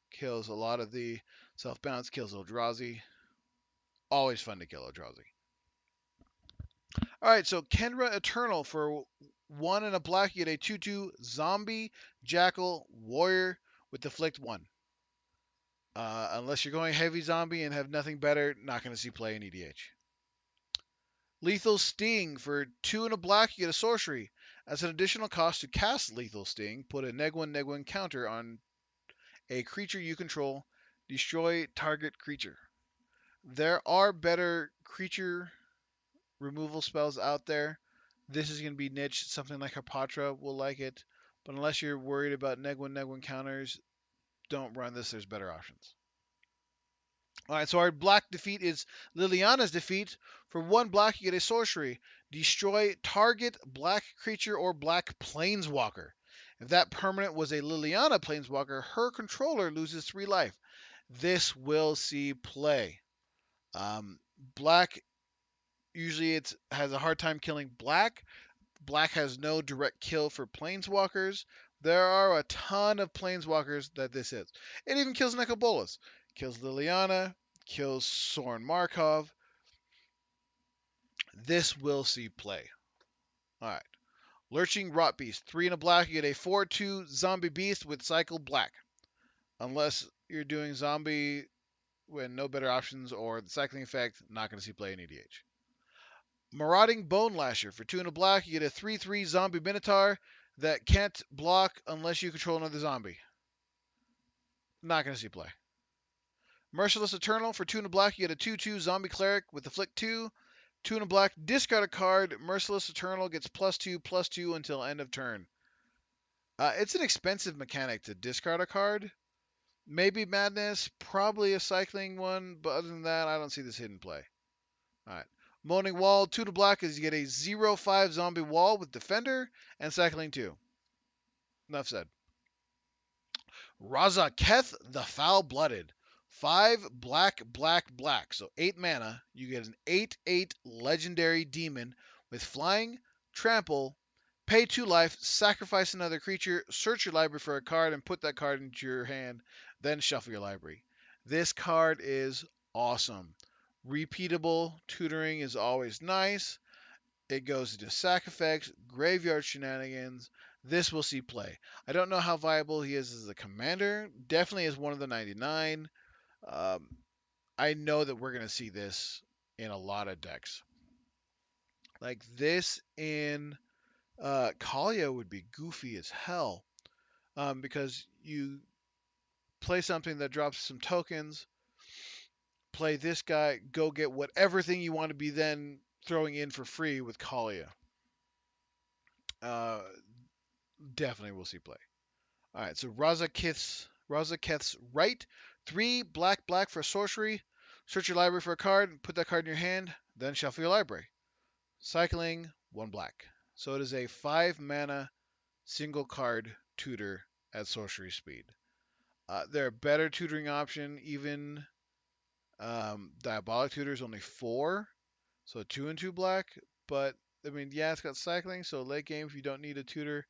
kills a lot of the self bounce, kills Eldrazi. Always fun to kill Eldrazi. All right, so Kenra Eternal. For 1 and a black, you get a 2/2 zombie jackal warrior with deflict 1. Unless you're going heavy zombie and have nothing better, not going to see play in EDH. Lethal Sting. For 2 and a black, you get a sorcery. As an additional cost to cast Lethal Sting, put a Neg1 counter on a creature you control. Destroy target creature. There are better creature removal spells out there. This is going to be niche. Something like Harpatra will like it. But unless you're worried about Negwin counters, don't run this. There's better options. All right, so our black defeat is Liliana's defeat. For 1 black, you get a sorcery. Destroy target black creature or black planeswalker. If that permanent was a Liliana planeswalker, her controller loses 3 life. This will see play. Black usually it has a hard time killing black. Black has no direct kill for planeswalkers. There are a ton of planeswalkers that this hits. It even kills Nekobolas. Kills Liliana. Kills Soren Markov. This will see play. Alright. Lurching Rot Beast. 3 and a black. You get a 4/2 zombie beast with cycle black. Unless you're doing zombie when no better options or the cycling effect, not going to see play in EDH. Marauding Bone Lasher. For 2 and a black, you get a 3/3 zombie minotaur that can't block unless you control another zombie. Not going to see play. Merciless Eternal. For 2 and a black, you get a 2/2 zombie cleric with afflict 2. 2 and a black, discard a card. Merciless Eternal gets +2/+2 until end of turn. It's an expensive mechanic to discard a card. Maybe Madness, probably a cycling one, but other than that, I don't see this hidden play. Alright. Moaning Wall, 2 to black is you get a 0/5 zombie wall with Defender and cycling 2. Enough said. Raza Keth the Foul Blooded. 5 black, black, black. So 8 mana. You get an 8/8 legendary demon with flying, trample, pay 2 life, sacrifice another creature, search your library for a card, and put that card into your hand, then shuffle your library. This card is awesome. Repeatable tutoring is always nice. It goes into sack effects, graveyard shenanigans. This will see play. I don't know how viable he is as a commander. Definitely as one of the 99. Um, I know that we're going to see this in a lot of decks. Like this in Kalia would be goofy as hell because you play something that drops some tokens, play this guy, go get whatever thing you want to be then throwing in for free with Kalia. Uh, Definitely will see play. All right, so Raza Keth's right. 3 black, black for sorcery. Search your library for a card, put that card in your hand, then shuffle your library. Cycling 1 black. So it is a 5 mana single card tutor at sorcery speed. There are better tutoring option, even Diabolic Tutor is only 4, so 2 and 2 black. But I mean, yeah, it's got cycling, so late game if you don't need a tutor.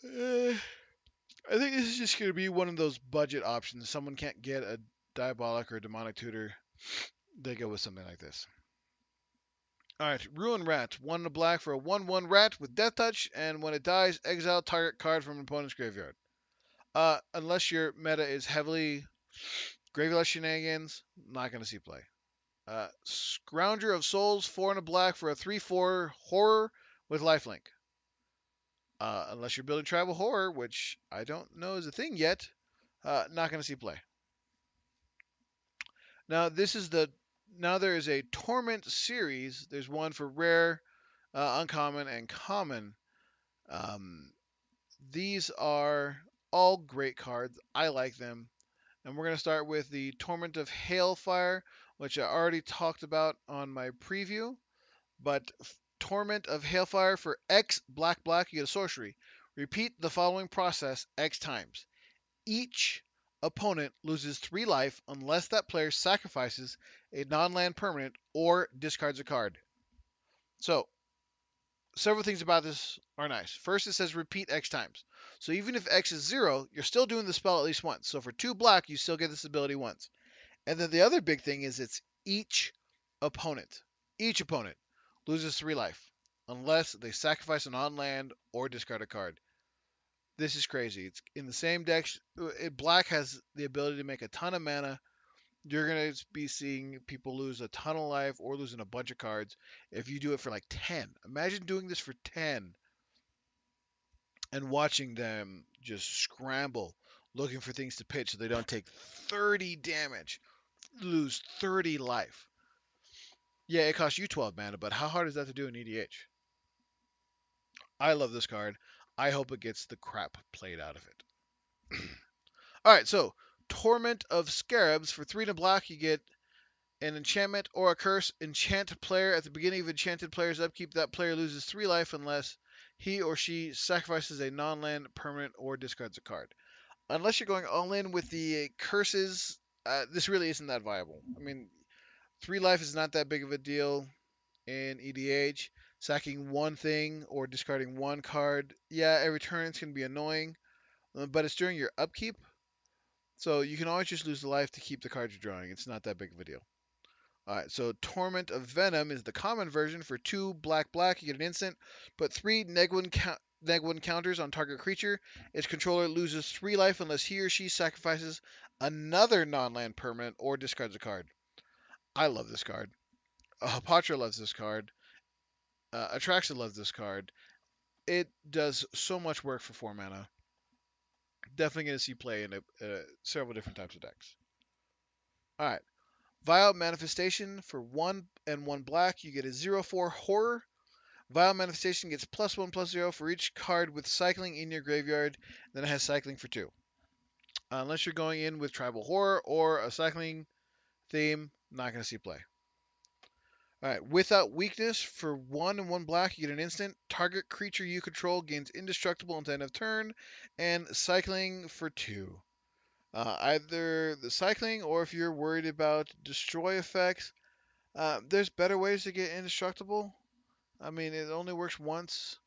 I think this is just going to be one of those budget options. Someone can't get a Diabolic or Demonic Tutor, they go with something like this. Alright, Ruin Rat. 1 and a black for a 1/1 rat with Death Touch, and when it dies, exile target card from an opponent's graveyard. Unless your meta is heavily graveyard shenanigans, not going to see play. Scrounger of Souls. 4 and a black for a 3/4 horror with lifelink. Unless you're building tribal horror, which I don't know is a thing yet, not going to see play. Now there is a Torment series. There's one for rare, uncommon, and common. These are all great cards. I like them. And we're going to start with the Torment of Hailfire, which I already talked about on my preview. But Torment of Hailfire for X black black, you get a sorcery. Repeat the following process X times. Each opponent loses 3 life unless that player sacrifices a non-land permanent or discards a card. So, several things about this are nice. First, it says repeat X times. So even if X is 0, you're still doing the spell at least once. So for 2 black, you still get this ability once. And then the other big thing is it's each opponent. Each opponent loses 3 life unless they sacrifice an on-land or discard a card. This is crazy. It's in the same deck. Black has the ability to make a ton of mana. You're going to be seeing people lose a ton of life or losing a bunch of cards if you do it for like 10. Imagine doing this for 10 and watching them just scramble looking for things to pitch so they don't take 30 damage. lose 30 life. Yeah, it costs you 12 mana, but how hard is that to do in EDH? I love this card. I hope it gets the crap played out of it. All right, so Torment of Scarabs for 3 and a black. You get an enchantment or a curse. Enchant a player at the beginning of enchanted player's upkeep. That player loses 3 life unless he or she sacrifices a non-land permanent or discards a card. Unless you're going all in with the curses, this really isn't that viable. I mean, 3 life is not that big of a deal in EDH. Sacking one thing or discarding one card, yeah, every turn it's going to be annoying, but it's during your upkeep, so you can always just lose the life to keep the cards you're drawing. It's not that big of a deal. Alright, so Torment of Venom is the common version for 2 black black. You get an instant. Put 3 neg 1 counters on target creature. Its controller loses 3 life unless he or she sacrifices another non-land permanent or discards a card. I love this card. Hapatra loves this card. Atraxa loves this card. It does so much work for 4 mana. Definitely going to see play in several different types of decks. Alright, Vile Manifestation for 1 and 1 black. You get a 0/4 horror. Vile Manifestation gets +1/+0 for each card with cycling in your graveyard. Then it has cycling for 2. Unless you're going in with Tribal Horror or a cycling theme, not going to see play. Alright, Without Weakness for 1 and 1 black, you get an instant. Target creature you control gains indestructible until end of turn, and cycling for 2. Either the cycling or if you're worried about destroy effects, there's better ways to get indestructible. I mean, it only works once.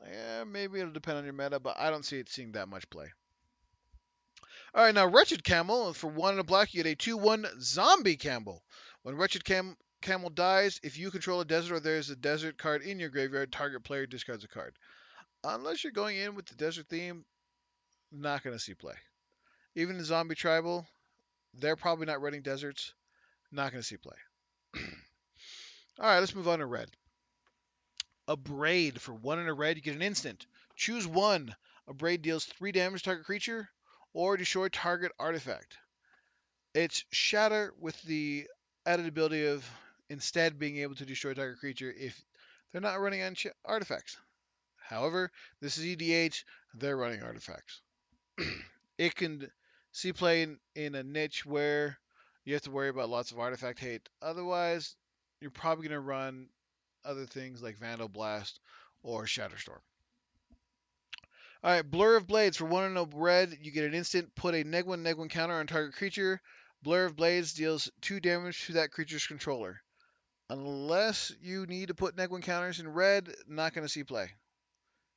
Yeah, maybe it'll depend on your meta, but I don't see it seeing that much play. All right, now Wretched Camel. For 1 and a black, you get a 2/1 Zombie Camel. When Wretched Camel dies, if you control a desert or there's a desert card in your graveyard, target player discards a card. Unless you're going in with the desert theme, not going to see play. Even the Zombie Tribal, they're probably not running deserts. Not going to see play. All right, let's move on to red. Abrade. For 1 and a red, you get an instant. Choose 1. Abrade deals 3 damage to target creature or destroy target artifact. It's Shatter with the added ability of instead being able to destroy target creature if they're not running on artifacts. However, this is EDH, they're running artifacts. It can see play in a niche where you have to worry about lots of artifact hate. Otherwise, you're probably going to run other things like Vandal Blast or Shatterstorm. All right, Blur of Blades. For 1 and a red, you get an instant. Put a neg 1 counter on target creature. Blur of Blades deals 2 damage to that creature's controller. Unless you need to put neg 1 counters in red, not going to see play.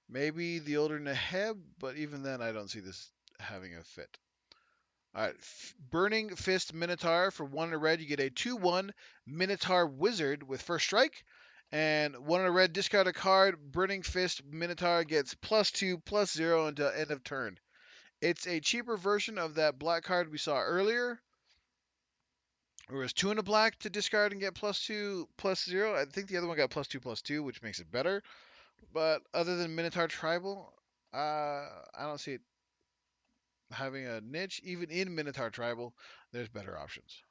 Maybe the older Neheb, but even then I don't see this having a fit. All right, Burning Fist Minotaur. For 1 and a red, you get a 2/1 Minotaur Wizard with first strike. And 1 and a red, discard a card. Burning Fist Minotaur gets +2/+0 until end of turn. It's a cheaper version of that black card we saw earlier. It was 2 and a black to discard and get +2/+0. I think the other one got +2/+2, which makes it better. But other than Minotaur Tribal, I don't see it having a niche. Even in Minotaur Tribal, there's better options.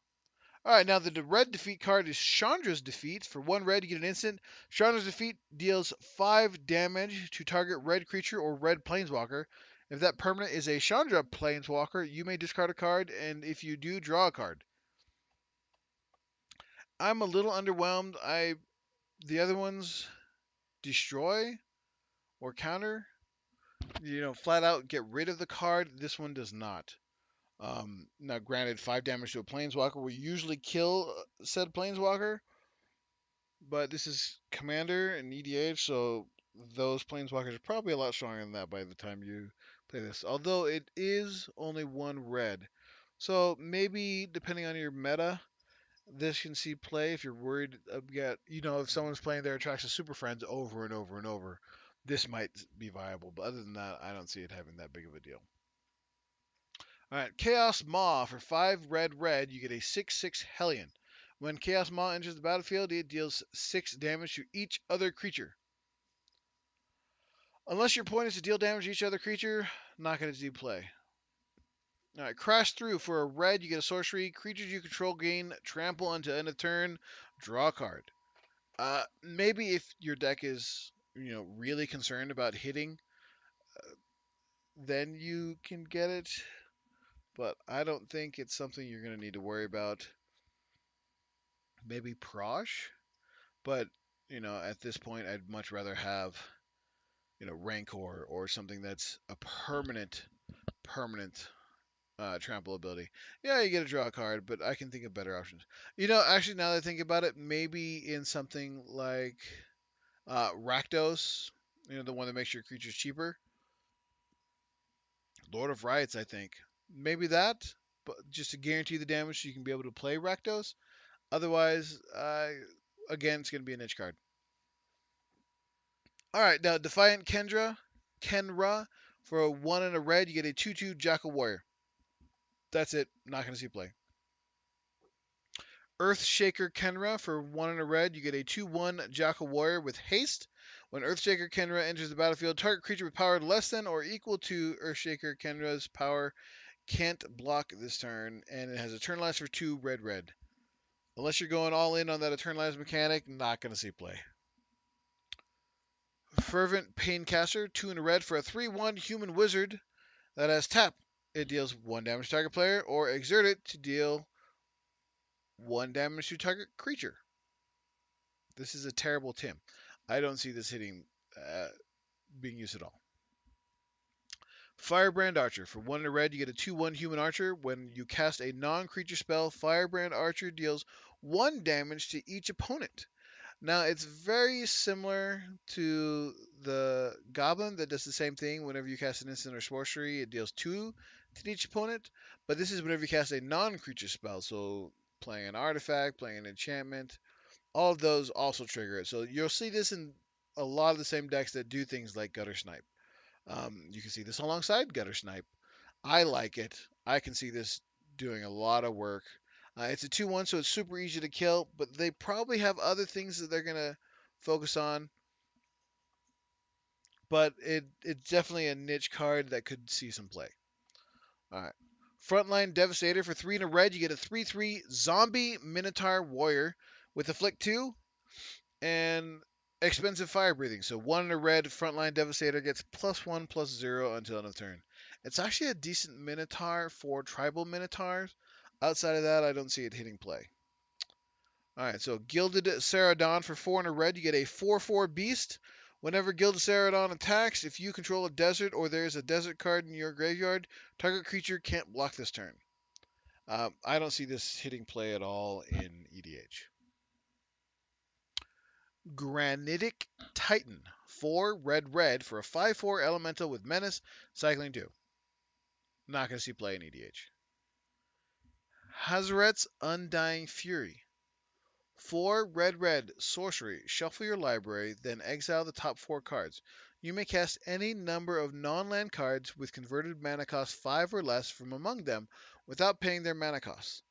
All right, now the red defeat card is Chandra's Defeat. For 1 red, you get an instant. Chandra's Defeat deals 5 damage to target red creature or red planeswalker. If that permanent is a Chandra planeswalker, you may discard a card, and if you do, draw a card. I'm a little underwhelmed. The other ones destroy or counter. Flat out get rid of the card. This one does not. Now, granted, 5 damage to a planeswalker will usually kill said planeswalker, but this is Commander and EDH, so those planeswalkers are probably a lot stronger than that by the time you play this. Although it is only 1 red. So maybe, depending on your meta, this can see play if you're worried about, if someone's playing their Atraxa Super Friends over and over and over, this might be viable. But other than that, I don't see it having that big of a deal. All right, Chaos Maw. For 5 red, you get a 6/6 Hellion. When Chaos Maw enters the battlefield, it deals 6 damage to each other creature. Unless your point is to deal damage to each other creature, not going to do play. All right, crash through for a red. You get a sorcery. Creatures you control gain trample until end of turn. Draw a card. Maybe if your deck is really concerned about hitting, then you can get it. But I don't think it's something you're going to need to worry about. Maybe Prosh, but at this point, I'd much rather have Rancor or something that's a permanent trample ability. Yeah, you get to draw a card, but I can think of better options. Actually, now that I think about it, maybe in something like Rakdos, the one that makes your creatures cheaper. Lord of Riots, I think. Maybe that, but just to guarantee the damage so you can be able to play Rakdos. Otherwise, again, it's going to be a niche card. All right, now Defiant Kenra, for a 1 and a red, you get a 2/2 Jackal Warrior. That's it. Not going to see play. Earthshaker Kenra, for 1 and a red, you get a 2/1 Jackal Warrior with haste. When Earthshaker Kenra enters the battlefield, target creature with power less than or equal to Earthshaker Kenra's power can't block this turn, and it has Eternalize for 2 red. Unless you're going all in on that Eternalize mechanic, not going to see play. Fervent Paincaster, 2 and a red for a 3/1 human wizard that has tap. It deals 1 damage to target player, or exert it to deal 1 damage to target creature. This is a terrible Tim. I don't see this hitting being used at all. Firebrand Archer. For 1 and a red, you get a 2/1 human archer. When you cast a non-creature spell, Firebrand Archer deals 1 damage to each opponent. Now, it's very similar to the Goblin that does the same thing. Whenever you cast an instant or sorcery, it deals 2 to each opponent. But this is whenever you cast a non-creature spell. So, playing an artifact, playing an enchantment, all of those also trigger it. So, you'll see this in a lot of the same decks that do things like Gutter Snipe. You can see this alongside Gutter Snipe. I like it. I can see this doing a lot of work. It's a 2/1, so it's super easy to kill, but they probably have other things that they're going to focus on. But it's definitely a niche card that could see some play. All right. Frontline Devastator. For 3 and a red, you get a 3/3 Zombie Minotaur Warrior with Afflict 2 and expensive fire breathing. So 1 and a red, Frontline Devastator gets +1/+0 until end of turn. It's actually a decent Minotaur for tribal Minotaurs. Outside of that, I don't see it hitting play. All right, so Gilded Ceradon for 4 and a red, you get a 4/4 Beast. Whenever Gilded Ceradon attacks, if you control a desert or there's a desert card in your graveyard, target creature can't block this turn. I don't see this hitting play at all in EDH. Granitic Titan, 4 red for a 5/4 elemental with menace, cycling 2. Not going to see play in EDH. Hazaret's Undying Fury, 4 red sorcery. Shuffle your library, then exile the top 4 cards. You may cast any number of non-land cards with converted mana cost 5 or less from among them without paying their mana costs.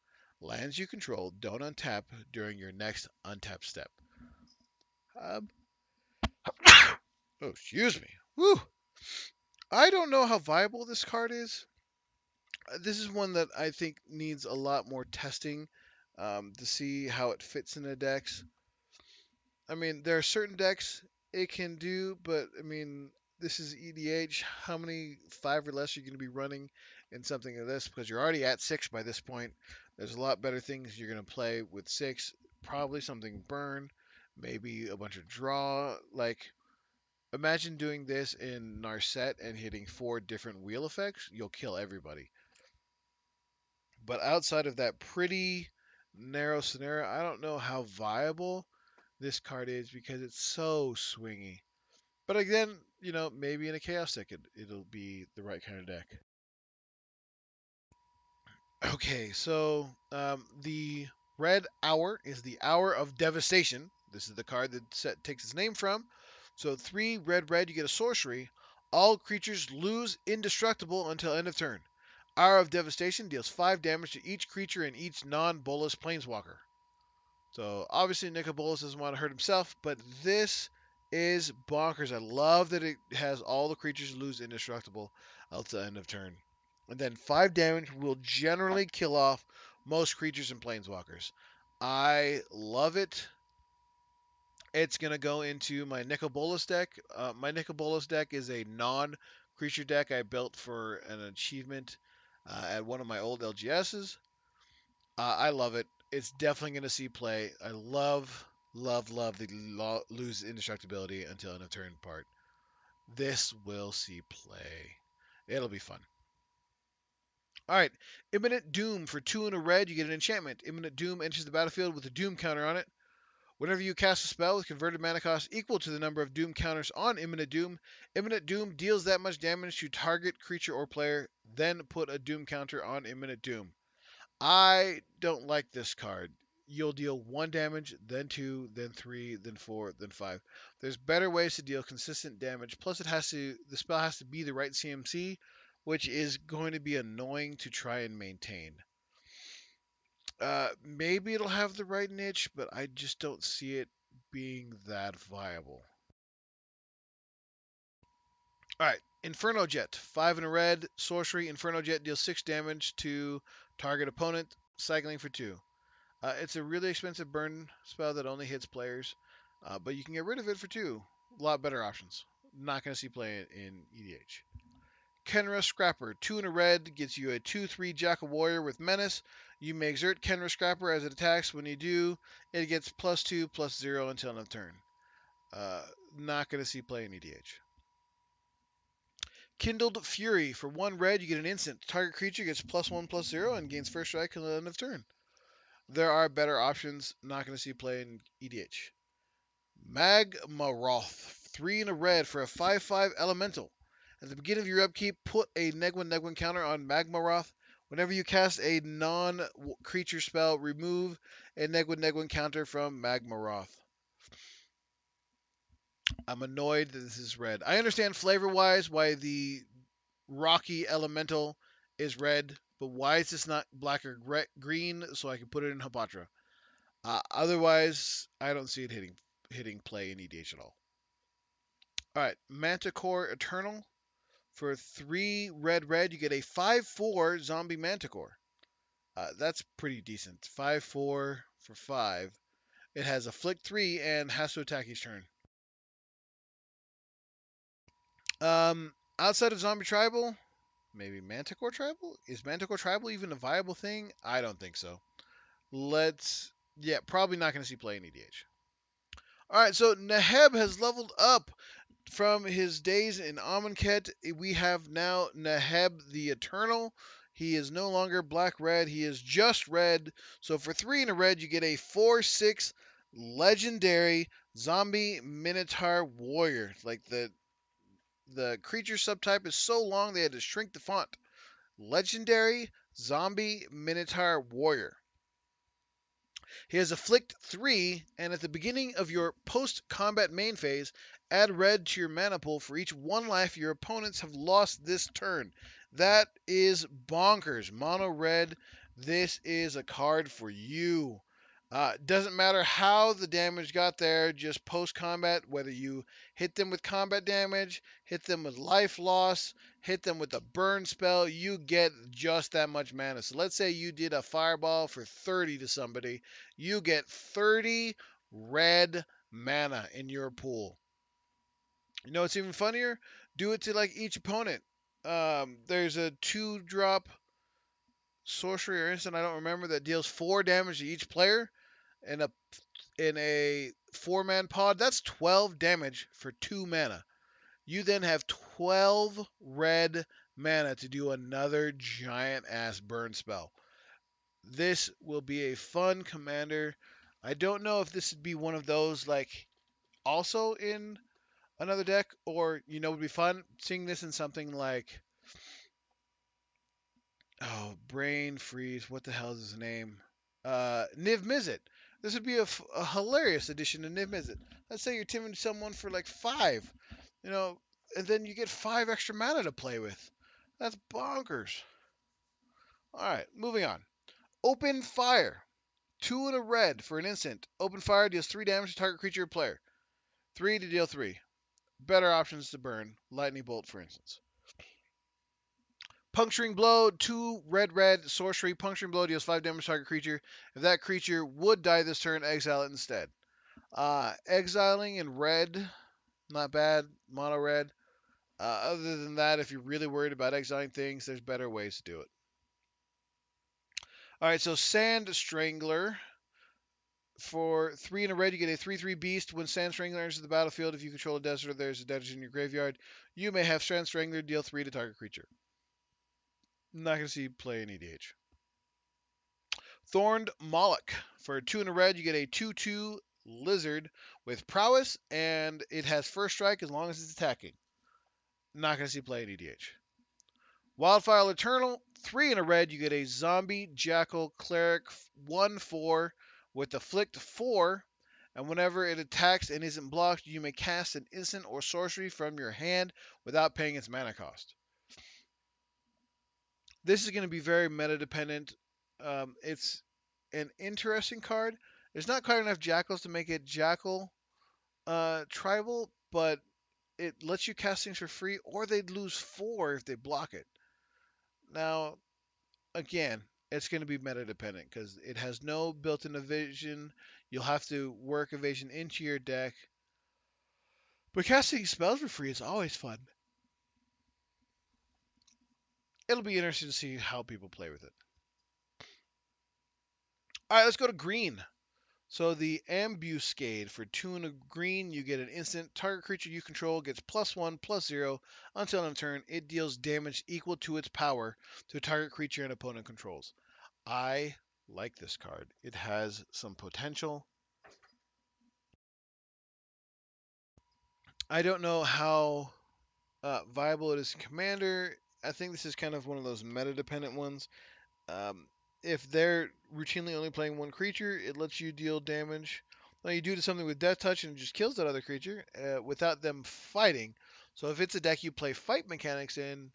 Lands you control don't untap during your next untap step. Um, oh, excuse me. Whew. I don't know how viable this card is. This is one that I think needs a lot more testing to see how it fits in the decks. I mean, there are certain decks it can do, but I mean, this is EDH. How many 5 or less are you going to be running in something like this? Because you're already at 6 by this point. There's a lot better things you're going to play with 6. Probably something burn, maybe a bunch of draw. Like, imagine doing this in Narset and hitting 4 different wheel effects. You'll kill everybody. But outside of that pretty narrow scenario, I don't know how viable this card is because it's so swingy. But again, maybe in a chaos deck it'll be the right kind of deck. Okay, so the red hour is the Hour of Devastation. This is the card that set takes its name from. So 3 red, you get a sorcery. All creatures lose indestructible until end of turn. Hour of Devastation deals 5 damage to each creature and each non-bolus planeswalker. So obviously Nicobolus doesn't want to hurt himself, but this is bonkers. I love that it has all the creatures lose indestructible until end of turn. And then 5 damage will generally kill off most creatures and planeswalkers. I love it. It's going to go into my Nicol Bolas deck. My Nicol Bolas deck is a non-creature deck I built for an achievement at one of my old LGSs. I love it. It's definitely going to see play. I love the lose indestructibility until end of turn part. This will see play. It'll be fun. All right, Imminent Doom for 2 and a red. You get an enchantment. Imminent Doom enters the battlefield with a Doom counter on it. Whenever you cast a spell with converted mana cost equal to the number of Doom counters on Imminent Doom deals that much damage to target creature or player. Then put a Doom counter on Imminent Doom. I don't like this card. You'll deal 1 damage, then 2, then 3, then 4, then 5. There's better ways to deal consistent damage. Plus, the spell has to be the right CMC, which is going to be annoying to try and maintain. Maybe it'll have the right niche, but I just don't see it being that viable. All right, Inferno Jet, 5 in a red, sorcery. Inferno Jet deals 6 damage to target opponent, cycling for 2. It's a really expensive burn spell that only hits players, but you can get rid of it for 2. A lot better options. Not going to see play in EDH. Kenra Scrapper, 2 in a red, gets you a 2/3 Jackal Warrior with Menace. You may exert Kenra Scrapper as it attacks. When you do, it gets +2/+0 until end of turn. Not going to see play in EDH. Kindled Fury, for 1 red, you get an instant. Target creature gets +1/+0 and gains first strike until end of turn. There are better options. Not going to see play in EDH. Magmaroth, 3 in a red for a 5/5 elemental. At the beginning of your upkeep, put a Negwin counter on Magmaroth. Whenever you cast a non-creature spell, remove a Negwin counter from Magmaroth. I'm annoyed that this is red. I understand flavor-wise why the Rocky Elemental is red, but why is this not black or green so I can put it in Hapatra? Otherwise, I don't see it hitting play in EDH at all. All right, Manticore Eternal. For 3 red, you get a 5/4 zombie Manticore. That's pretty decent. 5/4 for 5. It has Afflict 3 and has to attack each turn. Outside of Zombie Tribal, maybe Manticore Tribal? Is Manticore Tribal even a viable thing? I don't think so. Yeah, probably not going to see play in EDH. All right, so Neheb has leveled up from his days in Amonkhet. We have now Neheb the Eternal. He is no longer black-red. He is just red. So for 3 in a red, you get a 4/6 legendary zombie Minotaur warrior. Like the creature subtype is so long they had to shrink the font. Legendary zombie Minotaur warrior. He has Afflict 3, and at the beginning of your post-combat main phase, add red to your mana pool for each 1 life your opponents have lost this turn. That is bonkers. Mono red, this is a card for you. Doesn't matter how the damage got there, just post-combat, whether you hit them with combat damage, hit them with life loss, hit them with a burn spell, you get just that much mana. So let's say you did a fireball for 30 to somebody, you get 30 red mana in your pool. You know what's even funnier? Do it to like each opponent. There's a 2-drop sorcery or instant, I don't remember, that deals 4 damage to each player in a 4-man pod. That's 12 damage for 2 mana. You then have 12 red mana to do another giant ass burn spell. This will be a fun commander. I don't know if this would be one of those like also in another deck, or would be fun seeing this in something like brain freeze. What the hell is his name? Niv Mizzet. This would be a hilarious addition to Niv Mizzet. Let's say you're teaming someone for like 5, and then you get 5 extra mana to play with. That's bonkers. All right, moving on. Open Fire. 2 in a red for an instant. Open Fire deals 3 damage to target creature or player. 3 to deal 3. Better options to burn. Lightning Bolt, for instance. Puncturing Blow, 2 red, sorcery. Puncturing Blow deals 5 damage to target creature. If that creature would die this turn, exile it instead. Exiling in red, not bad. Mono red. Other than that, if you're really worried about exiling things, there's better ways to do it. All right, so Sand Strangler. For 3 in a red, you get a 3/3 beast. When Sand Strangler enters the battlefield, if you control a desert or there's a desert in your graveyard, you may have Sand Strangler deal 3 to target creature. Not going to see play in EDH. Thorned Moloch. For 2 in a red, you get a 2/2 lizard with prowess, and it has first strike as long as it's attacking. Not going to see play in EDH. Wildfire Eternal. 3 in a red, you get a zombie jackal cleric 1/4 with afflict 4. And whenever it attacks and isn't blocked, you may cast an instant or sorcery from your hand without paying its mana cost. This is going to be very meta dependent. It's an interesting card. There's not quite enough jackals to make it jackal tribal, but it lets you cast things for free, or they'd lose 4 if they block it. Now, again, it's going to be meta dependent because it has no built-in evasion. You'll have to work evasion into your deck. But casting spells for free is always fun. It'll be interesting to see how people play with it. All right, let's go to green. So the Ambuscade. For 2 and a green, you get an instant. Target creature you control gets +1/+0 until in turn it deals damage equal to its power to a target creature an opponent controls. I like this card. It has some potential. I don't know how viable it is in Commander. I think this is kind of one of those meta-dependent ones. Um, if they're routinely only playing one creature, it lets you deal damage. Now you do something with Death Touch and it just kills that other creature without them fighting. So if it's a deck you play fight mechanics in,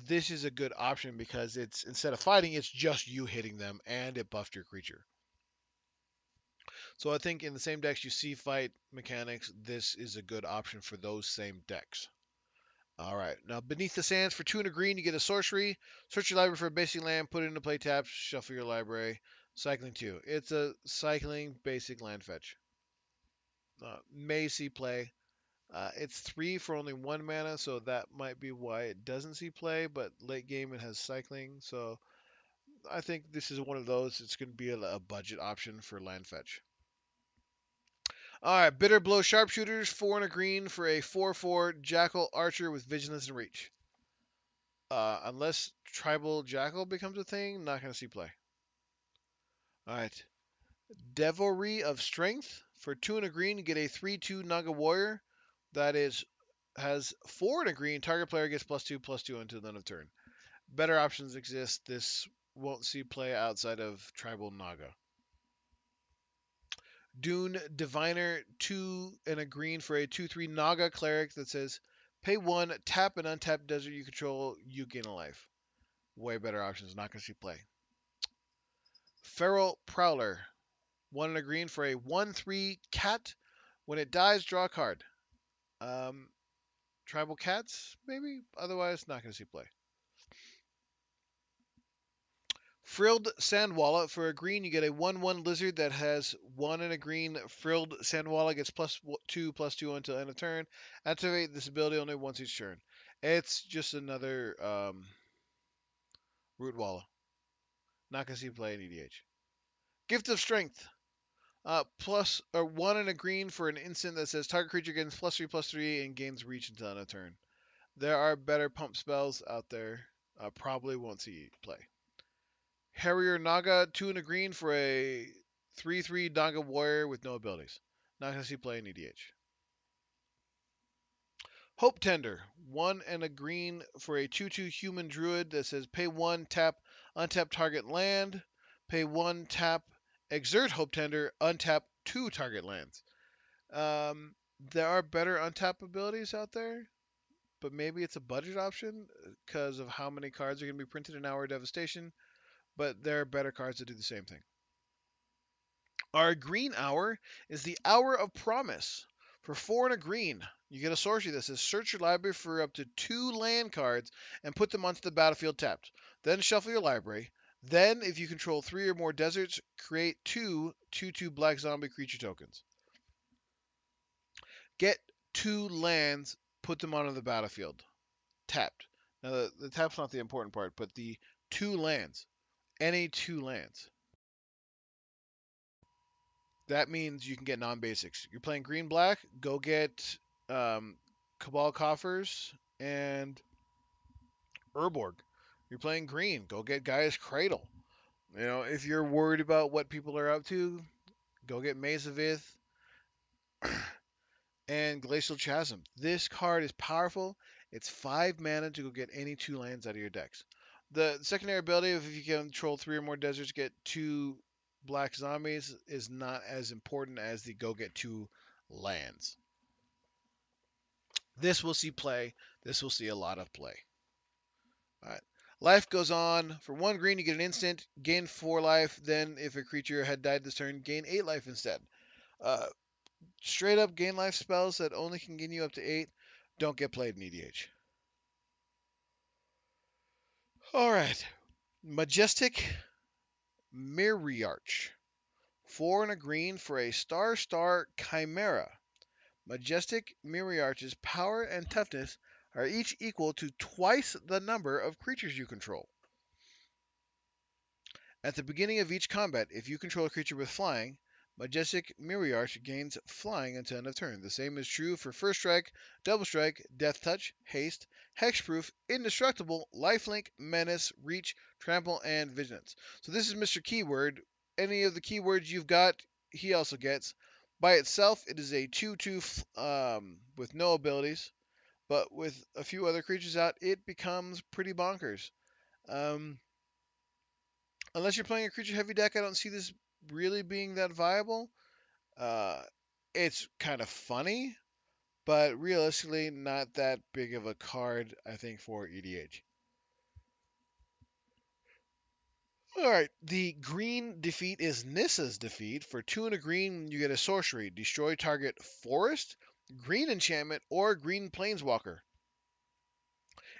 this is a good option because it's instead of fighting, it's just you hitting them and it buffed your creature. So I think in the same decks you see fight mechanics, this is a good option for those same decks. All right. Now, Beneath the Sands, for 2 and a green, you get a sorcery. Search your library for a basic land, put it into play tap, shuffle your library. Cycling 2. It's a cycling basic land fetch. May see play. It's 3 for only 1 mana, so that might be why it doesn't see play, but late game it has cycling, so I think this is one of those. It's going to be a budget option for land fetch. All right, Bitter Blow Sharpshooters, 4 and a green for a 4/4 Jackal Archer with Vigilance and Reach. Unless Tribal Jackal becomes a thing, not going to see play. All right. Devilry of Strength. For 2 and a green, you get a 3/2 Naga Warrior. That has 4 and a green. Target player gets +2/+2 until the end of turn. Better options exist. This won't see play outside of Tribal Naga. Dune Diviner, 2 and a green for a 2/3 Naga Cleric that says, pay 1, tap an untapped desert you control, you gain a life. Way better options. Not going to see play. Feral Prowler. 1 and a green for a 1/3 cat. When it dies, draw a card. Tribal cats, maybe? Otherwise, not going to see play. Frilled Sandwalla. For a green, you get a 1/1 lizard that has 1 and a green. Frilled Sandwalla gets +2/+2 until end of turn. Activate this ability only once each turn. It's just another Root Walla. Not going to see play in EDH. Gift of Strength. Plus or 1 and a green for an instant that says target creature gains +3/+3 and gains reach until end of turn. There are better pump spells out there. Probably won't see play. Harrier Naga, 2 and a green for a 3/3 Naga warrior with no abilities. Not gonna see play in EDH. Hope Tender, 1 and a green for a 2/2 human druid that says pay 1, tap, untap target land. Pay 1, tap, exert Hope Tender, untap 2 target lands. There are better untap abilities out there, but maybe it's a budget option because of how many cards are going to be printed in Hour of Devastation. But there are better cards that do the same thing. Our green hour is the Hour of Promise. For 4 and a green, You get a sorcery that says search your library for up to 2 land cards and put them onto the battlefield tapped. Then shuffle your library. Then, if you control 3 or more deserts, create 2/2/2 black zombie creature tokens. Get 2 lands, put them onto the battlefield tapped. Now, the tap's not the important part, but the 2 lands, any 2 lands. That means you can get non-basics. You're playing green-black, go get Cabal Coffers and Urborg. You're playing green, go get Gaia's Cradle. If you're worried about what people are up to, go get Maze of Ith and Glacial Chasm. This card is powerful. It's 5 mana to go get any 2 lands out of your decks. The secondary ability of if you can control 3 or more deserts, get 2 black zombies is not as important as the go get 2 lands. This will see play. This will see a lot of play. All right. Life goes on. For 1 green, you get an instant, gain 4 life. Then, if a creature had died this turn, gain 8 life instead. Uh, Straight up gain life spells that only can gain you up to 8 don't get played in EDH. All right. Majestic Miriarch. 4 and a green for a star chimera. Majestic Miriarch's power and toughness are each equal to twice the number of creatures you control. At the beginning of each combat, if you control a creature with flying, Majestic Miriarch gains flying until end of turn. The same is true for First Strike, Double Strike, Death Touch, Haste, Hexproof, Indestructible, Lifelink, Menace, Reach, Trample, and Vigilance. So this is Mr. Keyword. Any of the keywords you've got, he also gets. By itself, it is a 2/2 with no abilities, but with a few other creatures out, it becomes pretty bonkers. Unless you're playing a creature heavy deck, I don't see this really being that viable. Uh, it's kind of funny, but realistically, not that big of a card, I think, for EDH. All right, the green defeat is Nissa's defeat. For 2 and a green, you get a sorcery. Destroy target forest, green enchantment, or green planeswalker.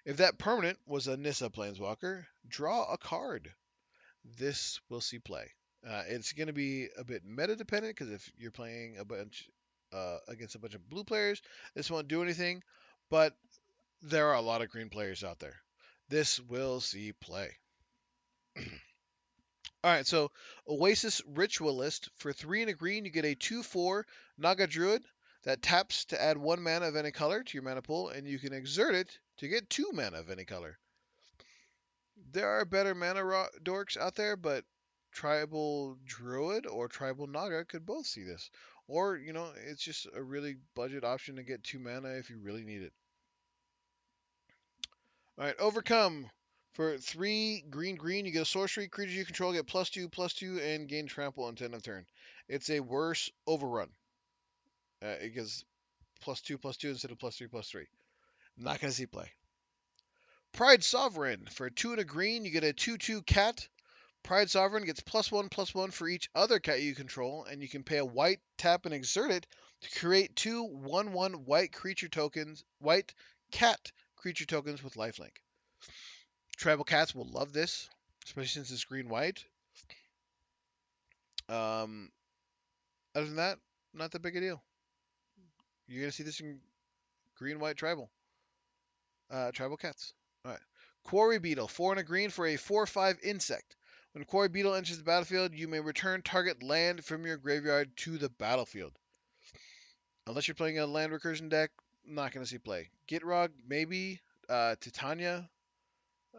If that permanent was a Nissa planeswalker, draw a card. This will see play. It's going to be a bit meta dependent because if you're playing a bunch against a bunch of blue players, this won't do anything. But there are a lot of green players out there. This will see play. All right, so Oasis Ritualist. For 3 and a green, you get a 2/4 Naga Druid that taps to add 1 mana of any color to your mana pool, and you can exert it to get 2 mana of any color. There are better mana dorks out there, but Tribal Druid or Tribal Naga could both see this. Or, it's just a really budget option to get 2 mana if you really need it. All right, Overcome. For 3 green, you get a sorcery. Creatures you control get +2/+2 and gain trample until end of turn. It's a worse overrun. It gets +2/+2 instead of +3/+3. Not going to see play. Pride Sovereign. For 2 and a green, you get a 2/2 cat. Pride Sovereign gets +1/+1 for each other cat you control, and you can pay a white, tap, and exert it to create 2 1/1 white creature tokens, white cat creature tokens with lifelink. Tribal cats will love this, especially since it's green-white. Other than that, not that big a deal. You're gonna see this in green-white tribal cats. All right. Quarry Beetle, 4 and a green for a 4/5 insect. When Quarry Beetle enters the battlefield, you may return target land from your graveyard to the battlefield. Unless you're playing a land recursion deck, not going to see play. Gitrog, maybe. Titania,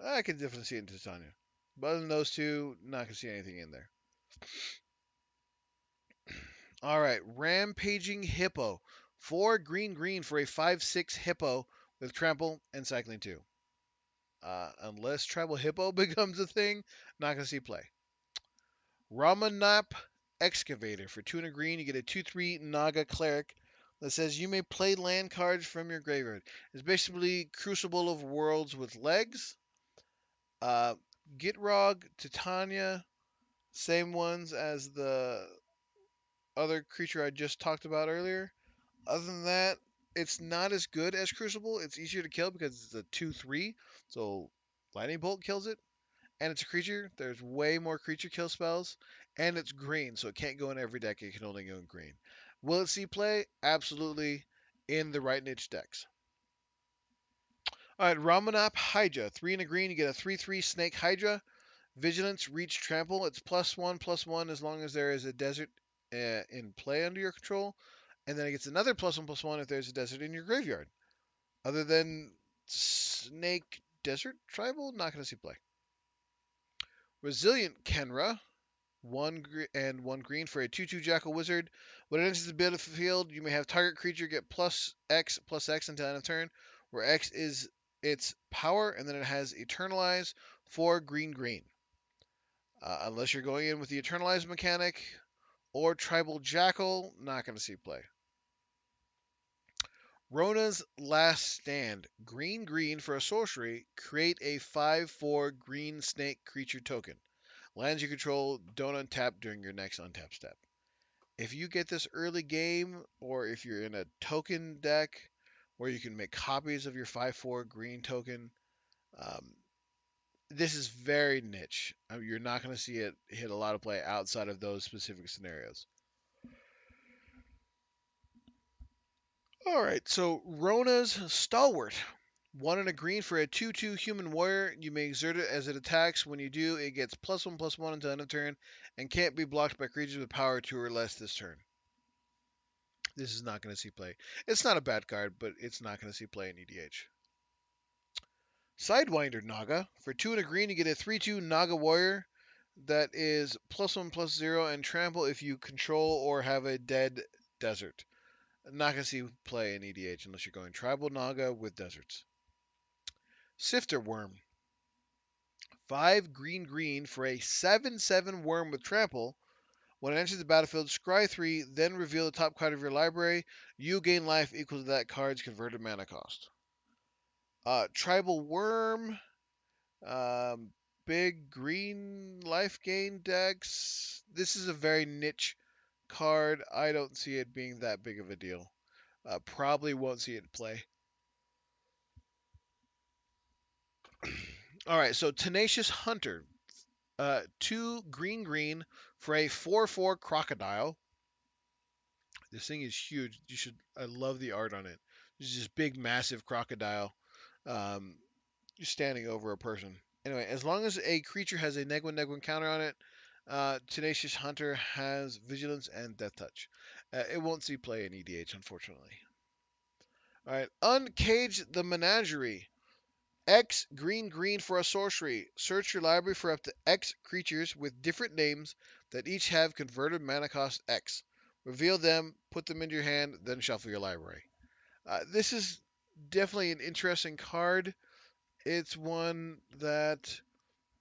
I can definitely see it in Titania. But other than those two, not going to see anything in there. All right, Rampaging Hippo. 4 green for a 5/6 Hippo with Trample and Cycling 2. Unless Tribal Hippo becomes a thing, not going to see play. Ramanap Excavator. For 2 and a green, you get a 2/3 Naga Cleric that says you may play land cards from your graveyard. It's basically Crucible of Worlds with legs. Gitrog, Titania, same ones as the other creature I just talked about earlier. Other than that, It's not as good as Crucible. It's easier to kill because it's a 2/3, so Lightning Bolt kills it, and it's a creature. There's way more creature kill spells, and it's green, so it can't go in every deck. It can only go in green. Will it see play? Absolutely, in the right niche decks. All right, Ramanap Hydra. 3 and a green, you get a 3/3 Snake Hydra. Vigilance, Reach, Trample. It's +1/+1 as long as there is a desert in play under your control. And then it gets another +1/+1 if there's a desert in your graveyard. Other than Snake Desert Tribal, not going to see play. Resilient Kenra. And one green for a 2/2 Jackal Wizard. When it enters the battlefield, you may have target creature get +X until end of turn, where X is its power, and then it has Eternalize for green. Unless you're going in with the Eternalize mechanic or Tribal Jackal, not going to see play. Rona's Last Stand. Green for a sorcery. Create a 5/4 green snake creature token. Lands you control don't untap during your next untap step. If you get this early game, or if you're in a token deck where you can make copies of your 5/4 green token, um, this is very niche. You're not going to see it hit a lot of play outside of those specific scenarios. All right, so Rona's Stalwart. 1 and a green for a 2/2 human warrior. You may exert it as it attacks. When you do, it gets +1/+1 until end of turn and can't be blocked by creatures with power 2 or less this turn. This is not going to see play. It's not a bad card, but it's not going to see play in EDH. Sidewinder Naga. For 2 and a green, you get a 3/2 Naga warrior that is +1/+0 and trample if you control or have a dead desert. Not going to see play in EDH unless you're going tribal Naga with deserts. Sifter Worm. 5 green for a 7/7 worm with trample. When it enters the battlefield, scry 3, then reveal the top card of your library. You gain life equal to that card's converted mana cost. Tribal Worm. Big green life gain decks. This is a very niche card. I don't see it being that big of a deal. Probably won't see it play. All right, so Tenacious Hunter. 2 green for a 4/4 crocodile. This thing is huge. You should. I love the art on it. It's this big, massive crocodile. Um, you're standing over a person. Anyway, as long as a creature has a neg1 counter on it, Tenacious Hunter has Vigilance and Death Touch. It won't see play in EDH, unfortunately. All right, Uncage the Menagerie. X green for a sorcery. Search your library for up to X creatures with different names that each have converted mana cost X. Reveal them, put them into your hand, then shuffle your library. This is definitely an interesting card. It's one that,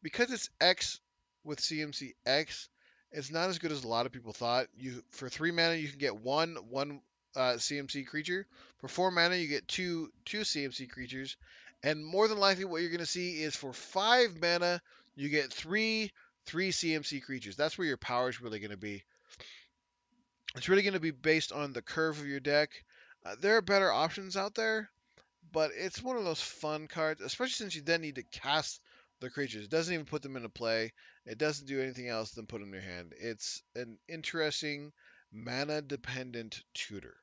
because it's X with CMC X, it's not as good as a lot of people thought. You For 3 mana you can get one CMC creature. For 4 mana you get two CMC creatures, and more than likely what you're going to see is for 5 mana you get three CMC creatures. That's where your power is really going to be. It's really going to be based on the curve of your deck. There are better options out there, but it's one of those fun cards, especially since you then need to cast the creatures. It doesn't even put them into play. It doesn't do anything else than put them in your hand. It's an interesting mana-dependent tutor.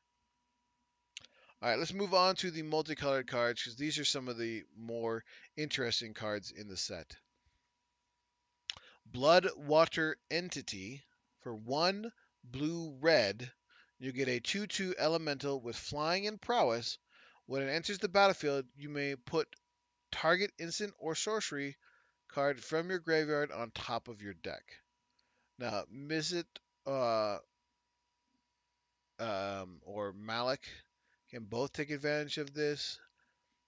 All right, let's move on to the multicolored cards because these are some of the more interesting cards in the set. Blood Water Entity. For 1 blue-red, you get a 2/2 elemental with flying and prowess. When it enters the battlefield, you may put target instant or sorcery card from your graveyard on top of your deck. Now, Mizzet or Malik can both take advantage of this.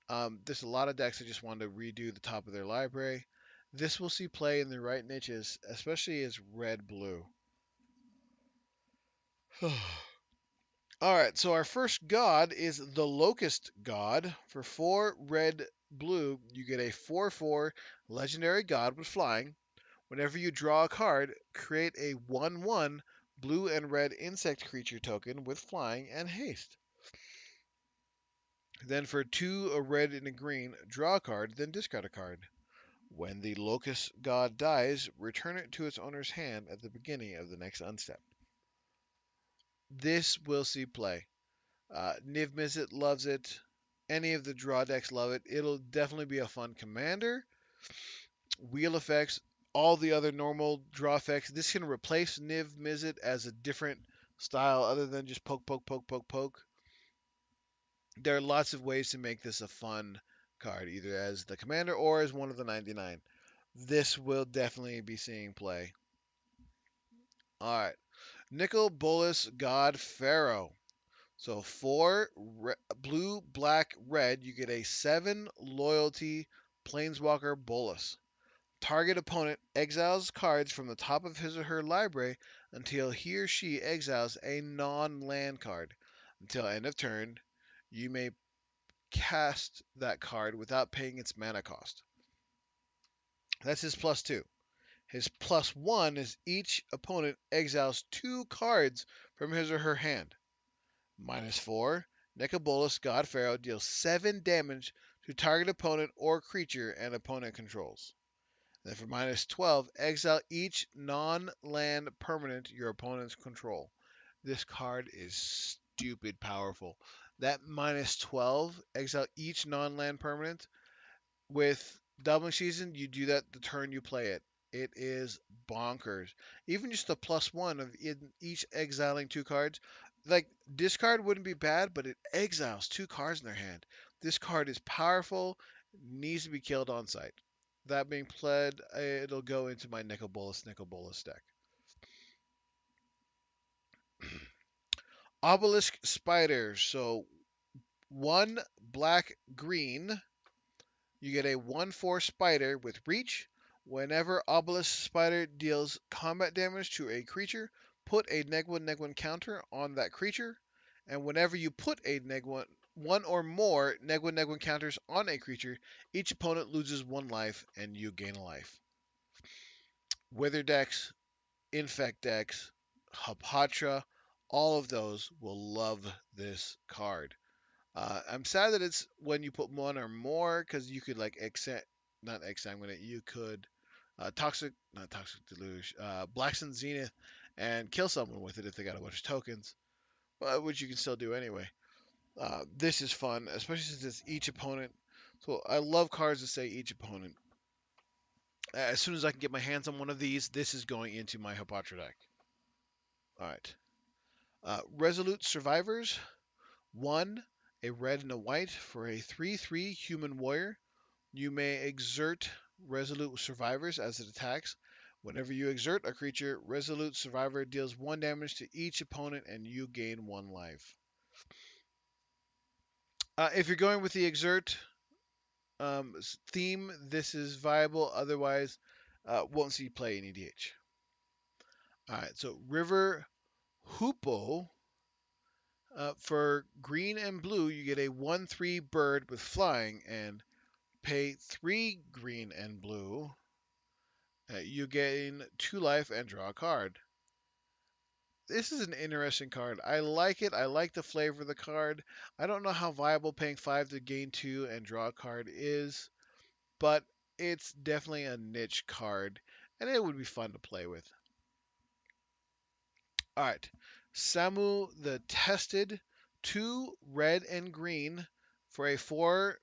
There's a lot of decks that just want to redo the top of their library. This will see play in the right niches, especially as red-blue. Alright, so our first god is the Locust God. For 4 red-blue, you get a 4/4 legendary god with flying. Whenever you draw a card, create a 1/1 blue and red insect creature token with flying and haste. Then for 2, a red and a green, draw a card, then discard a card. When the Locust God dies, return it to its owner's hand at the beginning of the next unstep. This will see play. Niv Mizzet loves it. Any of the draw decks love it. It'll definitely be a fun commander. Wheel effects, all the other normal draw effects. This can replace Niv Mizzet as a different style other than just poke, poke, poke, poke, poke. There are lots of ways to make this a fun card, either as the commander or as one of the 99. This will definitely be seeing play. All right. Nicol Bolas God Pharaoh. So blue, black, red, you get a 7 loyalty Planeswalker Bolas. Target opponent exiles cards from the top of his or her library until he or she exiles a non-land card. Until end of turn, you may cast that card without paying its mana cost. That's his +2. His +1 is each opponent exiles 2 cards from his or her hand. -4, Nicobolus God Pharaoh deals 7 damage to target opponent or creature and opponent controls. Then for -12, exile each non-land permanent your opponents control. This card is stupid powerful. That -12, exile each non-land permanent. With Doubling Season, you do that the turn you play it. It is bonkers. Even just the +1 of each exiling 2 cards. Like, discard wouldn't be bad, but it exiles 2 cards in their hand. This card is powerful, needs to be killed on sight. That being pled, it'll go into my Nicol Bolas deck. Obelisk Spider. So, 1 black green. You get a 1/4 spider with reach. Whenever Obelisk Spider deals combat damage to a creature, put a -1/-1 counter on that creature. And whenever you put a one or more -1/-1 counters on a creature, each opponent loses 1 life and you gain a life. Wither decks, Infect decks, Hapatra, all of those will love this card. I'm sad that it's when you put 1 or more because you could like not exsanguinate. You could not toxic deluge, Blackson Zenith, and kill someone with it if they got a bunch of tokens, which you can still do anyway. This is fun, especially since it's each opponent. So I love cards that say each opponent. As soon as I can get my hands on one of these, this is going into my Hapatra deck. All right. Resolute Survivors. 1, a red and a white for a 3/3 human warrior. You may exert Resolute Survivors as it attacks. Whenever you exert a creature, Resolute Survivor deals 1 damage to each opponent and you gain 1 life. If you're going with the exert theme, this is viable. Otherwise, won't see play in EDH. Alright, so River Hoopo. For green and blue, you get a 1/3 bird with flying, and pay 3 green and blue. You gain 2 life and draw a card. This is an interesting card. I like it. I like the flavor of the card. I don't know how viable paying 5 to gain 2 and draw a card is, but it's definitely a niche card, and it would be fun to play with. All right. Samu the Tested, 2 red and green for a 4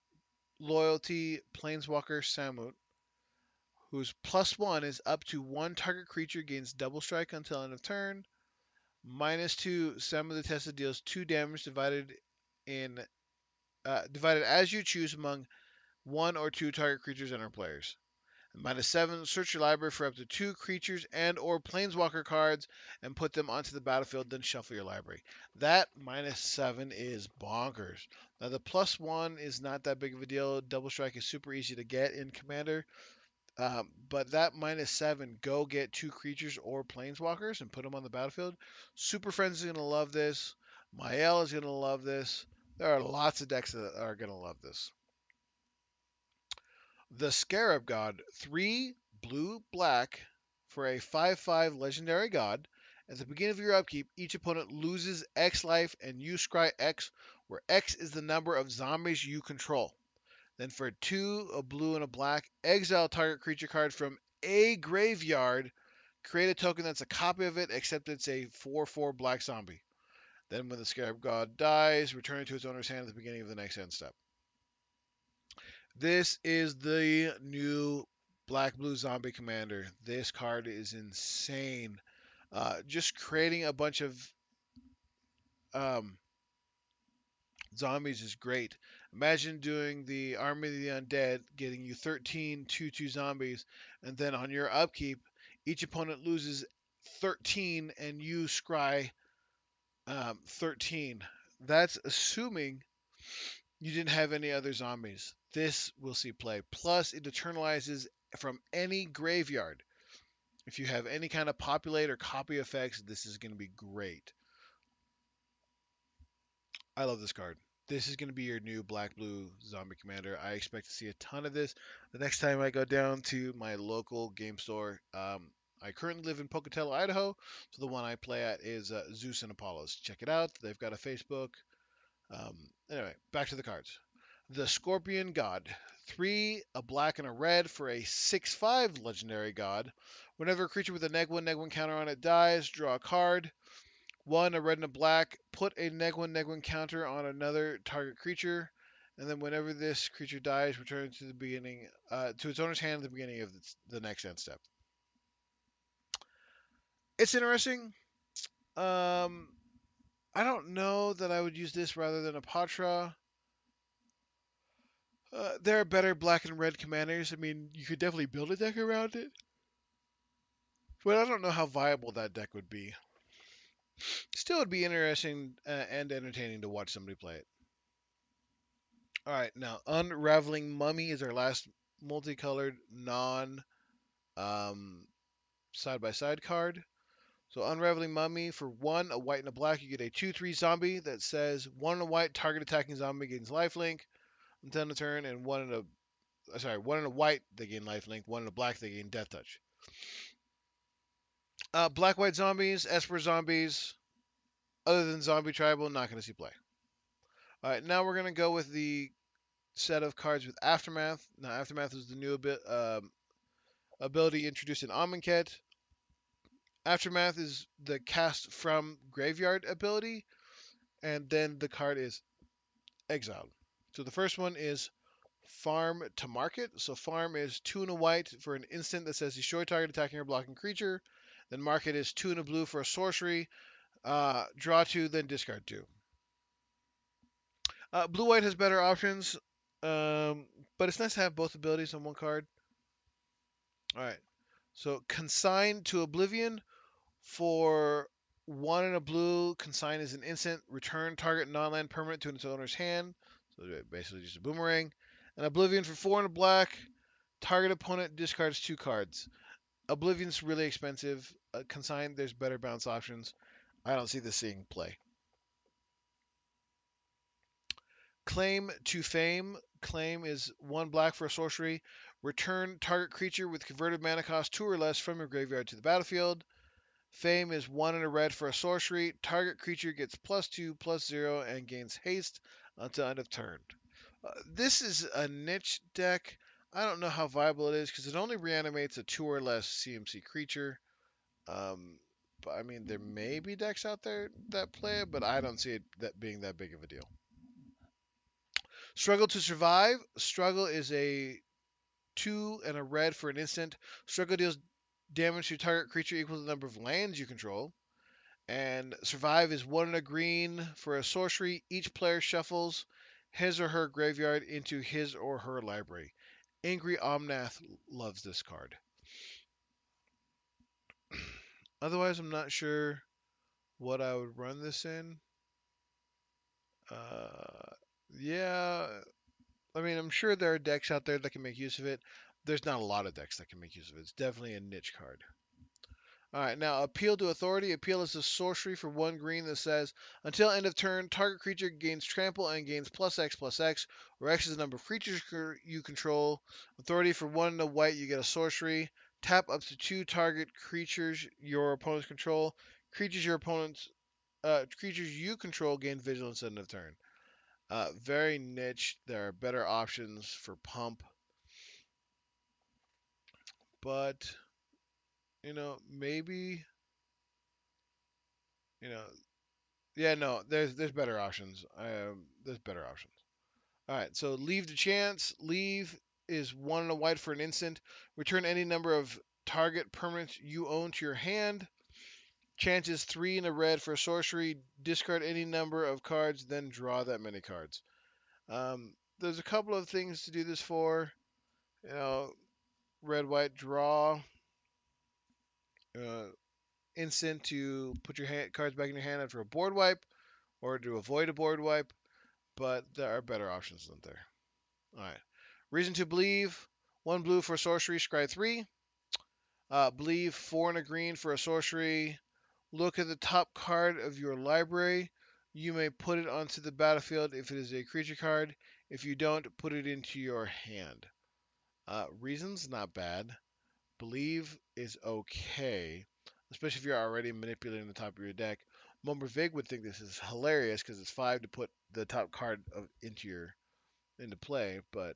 loyalty Planeswalker Samut, whose +1 is up to 1 target creature gains double strike until end of turn. -2, Samu the Tested deals 2 damage divided as you choose among 1 or 2 target creatures and/or players. -7, search your library for up to 2 creatures and/or planeswalker cards and put them onto the battlefield, then shuffle your library. That -7 is bonkers. Now the +1 is not that big of a deal. Double strike is super easy to get in Commander. But that -7, go get 2 creatures or planeswalkers and put them on the battlefield. Super Friends is going to love this. Mael is going to love this. There are lots of decks that are going to love this. The Scarab God, 3 blue black for a 5/5 legendary god. At the beginning of your upkeep, each opponent loses X life and you scry X where X is the number of zombies you control. Then for 2, a blue and a black, exile target creature card from a graveyard. Create a token that's a copy of it, except it's a 4/4 black zombie. Then when the Scarab God dies, return it to its owner's hand at the beginning of the next end step. This is the new Black Blue Zombie Commander. This card is insane. Just creating a bunch of um, zombies is great. Imagine doing the Army of the Undead, getting you 13 2/2 zombies, and then on your upkeep, each opponent loses 13 and you scry 13. That's assuming you didn't have any other zombies. This will see play. Plus, it eternalizes from any graveyard. If you have any kind of populate or copy effects, this is going to be great. I love this card. This is going to be your new black blue zombie commander. I expect to see a ton of this the next time I go down to my local game store. I currently live in Pocatello, Idaho, so the one I play at is Zeus and Apollos. Check it out. They've got a Facebook. Anyway, back to the cards. The Scorpion God. 3, a black and a red for a 6/5 legendary god. Whenever a creature with a neg 1 counter on it dies, draw a card. 1, a red and a black. Put a neg 1 counter on another target creature. And then whenever this creature dies, return to the beginning to its owner's hand at the beginning of the next end step. It's interesting. Um, I don't know that I would use this rather than a Patra. There are better black and red commanders. I mean, you could definitely build a deck around it, but I don't know how viable that deck would be. Still, it'd be interesting and entertaining to watch somebody play it. All right, now Unraveling Mummy is our last multicolored non side by side card. So Unraveling Mummy for 1, a white and a black, you get a 2/3 zombie that says 1 and a white target attacking zombie gains lifelink until the turn, and 1 and one and a white they gain lifelink, 1 and a black they gain death touch. Black white zombies, Esper zombies, other than zombie tribal, not going to see play. All right, now we're going to go with the set of cards with Aftermath. Now, Aftermath is the new ability introduced in Amonkhet. Aftermath is the cast from graveyard ability, and then the card is exiled. So the first one is Farm to Market. So Farm is 2 and a white for an instant that says destroy target attacking or blocking creature. Then Market is 2 and a blue for a sorcery. Draw 2, then discard 2. Blue white has better options, but it's nice to have both abilities on one card. All right. So Consign to Oblivion for 1 and a blue. Consign is an instant. Return target non-land permanent to its owner's hand. So basically just a boomerang. And Oblivion for 4 and a black. Target opponent discards 2 cards. Oblivion's really expensive. Consign, there's better bounce options. I don't see this seeing play. Claim to Fame. Claim is 1 black for a sorcery. Return target creature with converted mana cost 2 or less from your graveyard to the battlefield. Fame is 1 and a red for a sorcery. Target creature gets +2/+0 and gains haste until end of turn. This is a niche deck. I don't know how viable it is because it only reanimates a 2 or less CMC creature. But I mean, there may be decks out there that play it, but I don't see it that being that big of a deal. Struggle to Survive. Struggle is a 2 and a red for an instant. Struggle deals damage to target creature equal to the number of lands you control. And Survive is 1 and a green for a sorcery. Each player shuffles his or her graveyard into his or her library. Angry Omnath loves this card. Otherwise, I'm not sure what I would run this in. Uh, yeah, I mean, I'm sure there are decks out there that can make use of it. There's not a lot of decks that can make use of it. It's definitely a niche card. All right, now Appeal to Authority. Appeal is a sorcery for 1 green that says, until end of turn, target creature gains trample and gains +X/+X, where X is the number of creatures you control. Authority for 1 and a white, you get a sorcery. Tap up to 2 target creatures your opponents control. Creatures you control gain vigilance at end of turn. Very niche. There are better options for pump, but maybe you know, yeah, no, there's better options. There's better options. All right, so leave the chance. Leave is 1 and a white for an instant. Return any number of target permanents you own to your hand. Chance is 3 and a red for a sorcery. Discard any number of cards, then draw that many cards. There's a couple of things to do this for. You know, red, white, draw. Uh, Instant to put your cards back in your hand after a board wipe, or to avoid a board wipe. But there are better options than there. All right. Reason to believe. 1 blue for sorcery, scry 3. Believe 4 and a green for a sorcery. Look at the top card of your library. You may put it onto the battlefield if it is a creature card. If you don't, put it into your hand. Reason's not bad. Believe is okay, especially if you're already manipulating the top of your deck. Mumber Vig would think this is hilarious because it's 5 to put the top card into play, but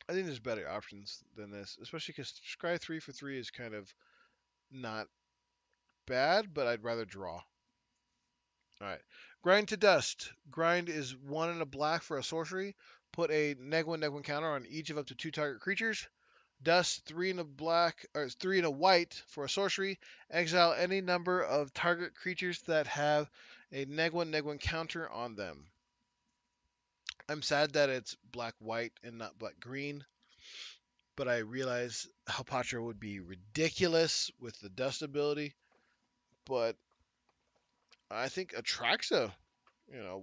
I think there's better options than this, especially because Scry 3 for 3 is kind of not bad, but I'd rather draw. All right. Grind to Dust. Grind is 1 and a black for a sorcery. Put a neg 1 counter on each of up to 2 target creatures. Dust, 3 and a black, or 3 and a white for a sorcery. Exile any number of target creatures that have a neg 1 counter on them. I'm sad that it's black white and not black green, but I realize Halpatra would be ridiculous with the dust ability. But I think Atraxa,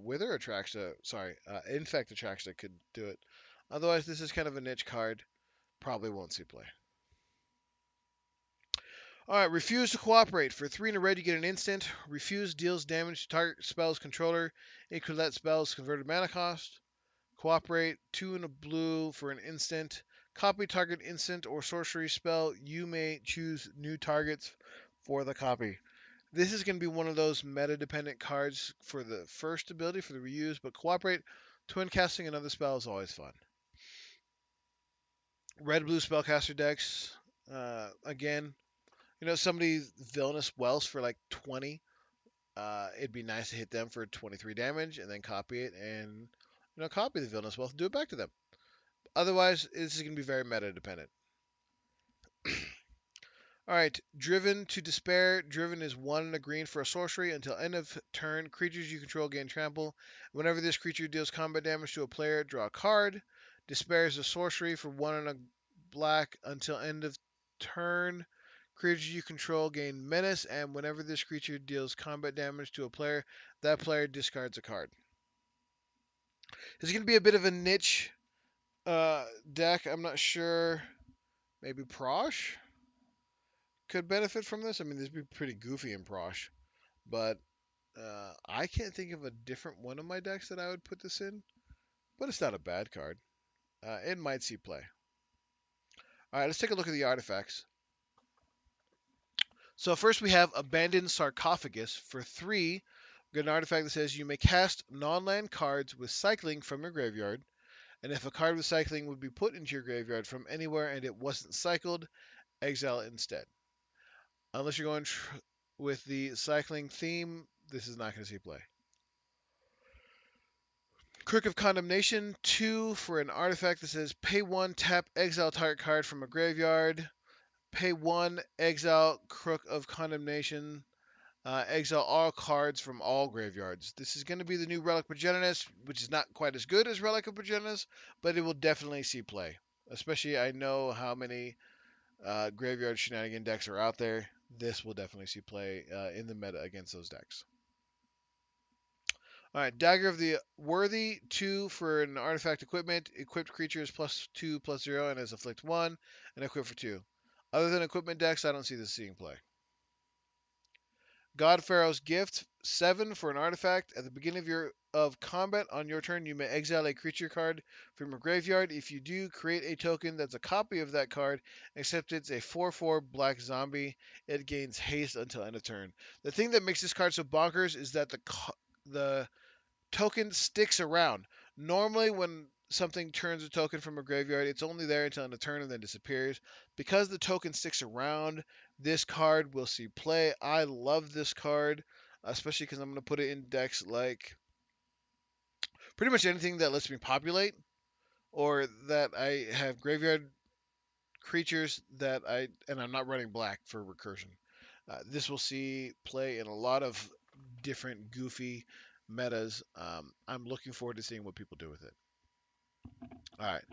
Wither Atraxa, sorry, Infect Atraxa could do it. Otherwise, this is kind of a niche card. Probably won't see play. All right, Refuse to Cooperate. For 3 and a red, you get an instant. Refuse deals damage to target spell's controller. Equal that spell's converted mana cost. Cooperate, 2 and a blue for an instant. Copy target instant or sorcery spell. You may choose new targets for the copy. This is going to be one of those meta-dependent cards for the first ability, for the reuse, but Cooperate, twin casting another spell is always fun. Red-blue spellcaster decks, again, somebody villainous Wells for like 20. It'd be nice to hit them for 23 damage and then copy it and copy the villainous wealth and do it back to them. Otherwise, this is going to be very meta dependent. All right, Driven to Despair. Driven is 1 and a green for a sorcery. Until end of turn, creatures you control gain trample. Whenever this creature deals combat damage to a player, draw a card. Despair is a sorcery for 1 and a black. Until end of turn, creatures you control gain menace, and whenever this creature deals combat damage to a player, that player discards a card. This is going to be a bit of a niche deck. I'm not sure. Maybe Prosh could benefit from this. I mean, this would be pretty goofy in Prosh, but I can't think of a different one of my decks that I would put this in. But it's not a bad card. It might see play. All right, let's take a look at the artifacts. So first we have Abandoned Sarcophagus. For 3, we got an artifact that says you may cast non-land cards with cycling from your graveyard, and if a card with cycling would be put into your graveyard from anywhere and it wasn't cycled, exile it instead. Unless you're going with the cycling theme, this is not going to see play. Crook of Condemnation, 2 for an artifact that says pay 1, tap, exile target card from a graveyard. Pay 1, exile Crook of Condemnation. Exile all cards from all graveyards. This is going to be the new Relic Progenitus, which is not quite as good as Relic of Progenitus, but it will definitely see play. Especially, I know how many graveyard shenanigan decks are out there. This will definitely see play in the meta against those decks. All right, Dagger of the Worthy, 2 for an artifact equipment. Equipped creatures +2/+0 and is afflict 1, and equip for 2. Other than equipment decks, I don't see this seeing play. God Pharaoh's Gift, 7 for an artifact. At the beginning of combat on your turn, you may exile a creature card from your graveyard. If you do, create a token that's a copy of that card, except it's a 4/4 black zombie. It gains haste until end of turn. The thing that makes this card so bonkers is that the Token sticks around. Normally, when something turns a token from a graveyard, it's only there until end of turn and then disappears. Because the token sticks around, this card will see play. I love this card, especially because I'm going to put it in decks like pretty much anything that lets me populate or that I have graveyard creatures that and I'm not running black for recursion. This will see play in a lot of different goofy metas. I'm looking forward to seeing what people do with it. All right.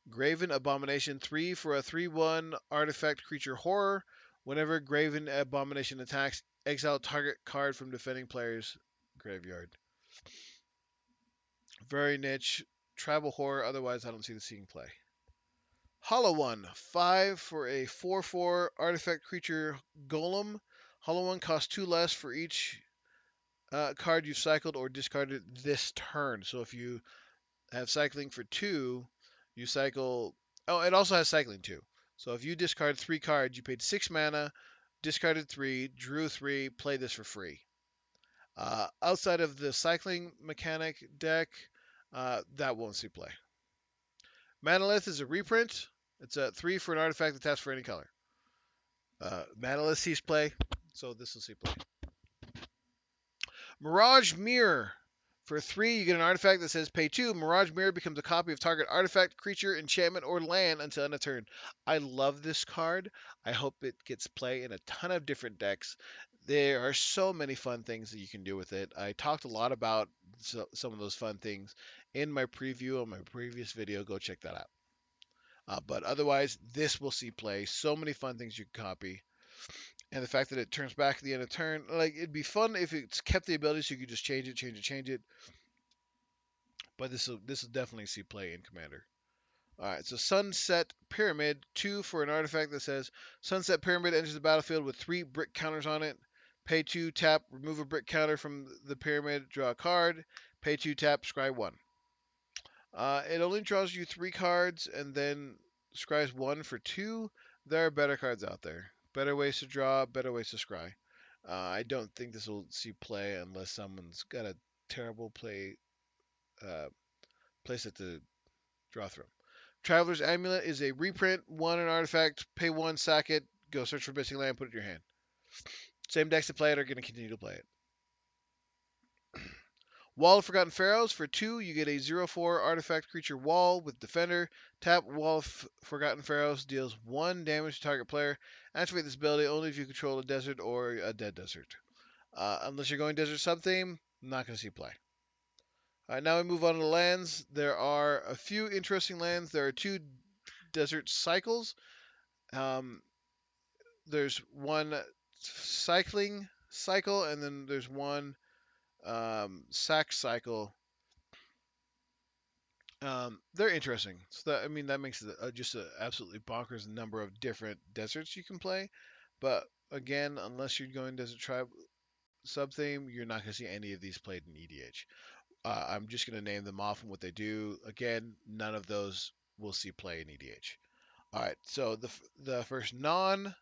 Graven Abomination 3 for a 3/1 artifact creature horror. Whenever Graven Abomination attacks, exile target card from defending player's graveyard. Very niche. Tribal horror, otherwise I don't see the seeing play. Hollow One, 5 for a 4/4 artifact creature golem. Hollow One costs 2 less for each card you've cycled or discarded this turn. So if you have cycling for 2, you cycle. Oh, it also has cycling too. So if you discard 3 cards, you paid 6 mana, discarded 3, drew 3, play this for free. Outside of the cycling mechanic deck, that won't see play. Manalith is a reprint. It's a 3 for an artifact that taps for any color. Manalith sees play, so this will see play. Mirage Mirror. For 3, you get an artifact that says pay 2. Mirage Mirror becomes a copy of target artifact, creature, enchantment, or land until end of turn. I love this card. I hope it gets play in a ton of different decks. There are so many fun things that you can do with it. I talked a lot about some of those fun things in my preview on my previous video. Go check that out. But otherwise, this will see play. So many fun things you can copy. And the fact that it turns back at the end of turn, like it'd be fun if it's kept the ability so you could just change it. But this will definitely see play in Commander. All right, so Sunset Pyramid, 2 for an artifact that says Sunset Pyramid enters the battlefield with 3 brick counters on it. Pay 2, tap, remove a brick counter from the pyramid, draw a card. Pay 2, tap, scry 1. It only draws you 3 cards and then scries 1 for 2. There are better cards out there. Better ways to draw, better ways to scry. I don't think this will see play unless someone's got a terrible uh, playset to draw from. Traveler's Amulet is a reprint, 1 an artifact, pay 1, sack it, go search for missing land, put it in your hand. Same decks that play it are going to continue to play it. Wall of Forgotten Pharaohs. For 2, you get a 0/4 artifact creature wall with Defender. Tap Wall of Forgotten Pharaohs, deals 1 damage to target player. Activate this ability only if you control a desert or a dead desert. Unless you're going desert sub-theme, not going to see play. All right, now we move on to the lands. There are a few interesting lands. There are 2 desert cycles. There's one cycling cycle, and then there's one sack cycle. They're interesting. So that makes it just an absolutely bonkers number of different deserts you can play. But again, unless you're going desert tribe sub theme, you're not going to see any of these played in EDH. I'm just going to name them off and what they do. Again, none of those will see play in EDH. All right, so the first non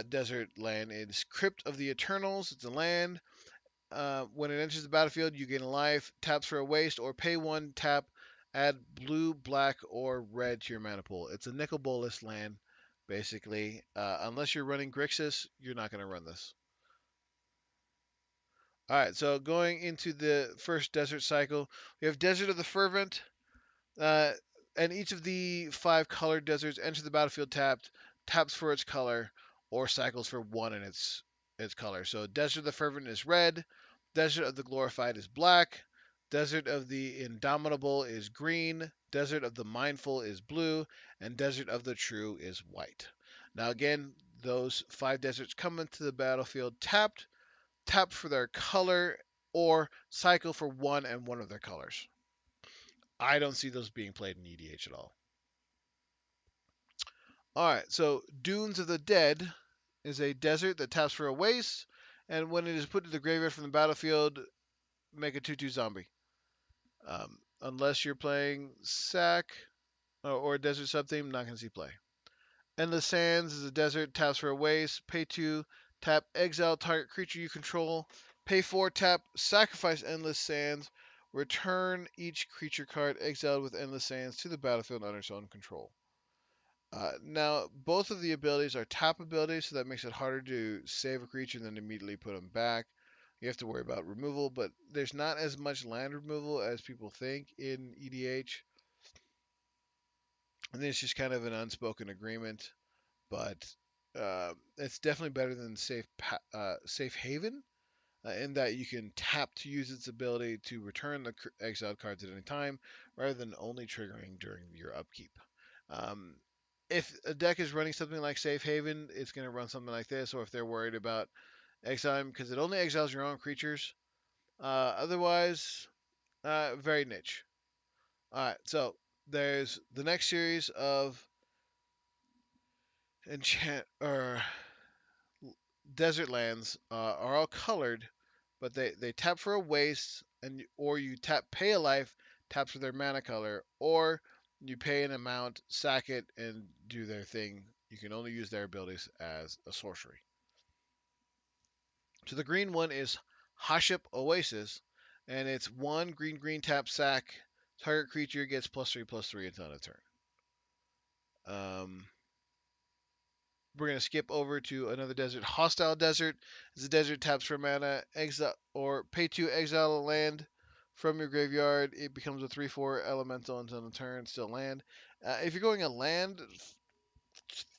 desert land is Crypt of the Eternals. It's a land. When it enters the battlefield, you gain a life, taps for a waste, or pay 1, tap, add blue, black, or red to your mana pool. It's a nickel bolas land, basically. Unless you're running Grixis, you're not going to run this. All right, so going into the first desert cycle, we have Desert of the Fervent. Uh, and each of the 5 colored deserts enter the battlefield tapped, taps for its color, or cycles for 1 in its color. So Desert of the Fervent is red, Desert of the Glorified is black, Desert of the Indomitable is green, Desert of the Mindful is blue, and Desert of the True is white. Now again, those 5 deserts come into the battlefield tapped, tap for their color, or cycle for 1 and 1 of their colors. I don't see those being played in EDH at all. All right, so Dunes of the Dead is a desert that taps for a waste, and when it is put to the graveyard from the battlefield, make a 2/2 zombie. Unless you're playing Sack or a desert sub-theme, not going to see play. Endless Sands is a desert, taps for a waste, pay 2, tap, exile target creature you control, Pay 4, tap, sacrifice Endless Sands, return each creature card exiled with Endless Sands to the battlefield under its own control. Now, both of the abilities are tap abilities, so that makes it harder to save a creature and then immediately put them back. You have to worry about removal, but there's not as much land removal as people think in EDH. I think it's just kind of an unspoken agreement, but it's definitely better than Safe Haven, in that you can tap to use its ability to return the exiled cards at any time, rather than only triggering during your upkeep. Um, if a deck is running something like Safe Haven, it's going to run something like this, or if they're worried about exiling, because it only exiles your own creatures. Otherwise, very niche. All right, so there's the next series of enchant or desert lands are all colored, but they tap for a waste, and or you tap pay a life, taps for their mana color, or you pay an amount, sack it, and do their thing. You can only use their abilities as a sorcery. So the green one is Haship Oasis, and it's one green green tap sack. Target creature gets +3/+3 until a turn. Um, we're gonna skip over to another desert. Hostile Desert is a desert taps for mana, exile or pay 2 exile a land from your graveyard. It becomes a 3/4 elemental until the turn, still land. If you're going a land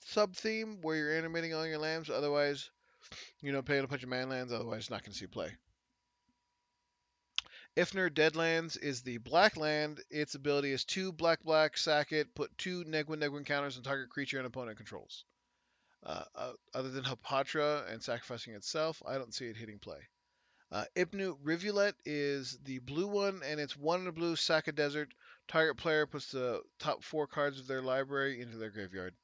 sub theme where you're animating all your lands, otherwise, paying a bunch of mana lands, otherwise it's not gonna see play. Ifnir Deadlands is the black land. Its ability is 2 black black, sack it, put 2 Negwin counters on target creature and opponent controls. Other than Hapatra and sacrificing itself, I don't see it hitting play. Ipnu Rivulet is the blue one, and it's 1 in a blue, sack a desert. Target player puts the top 4 cards of their library into their graveyard.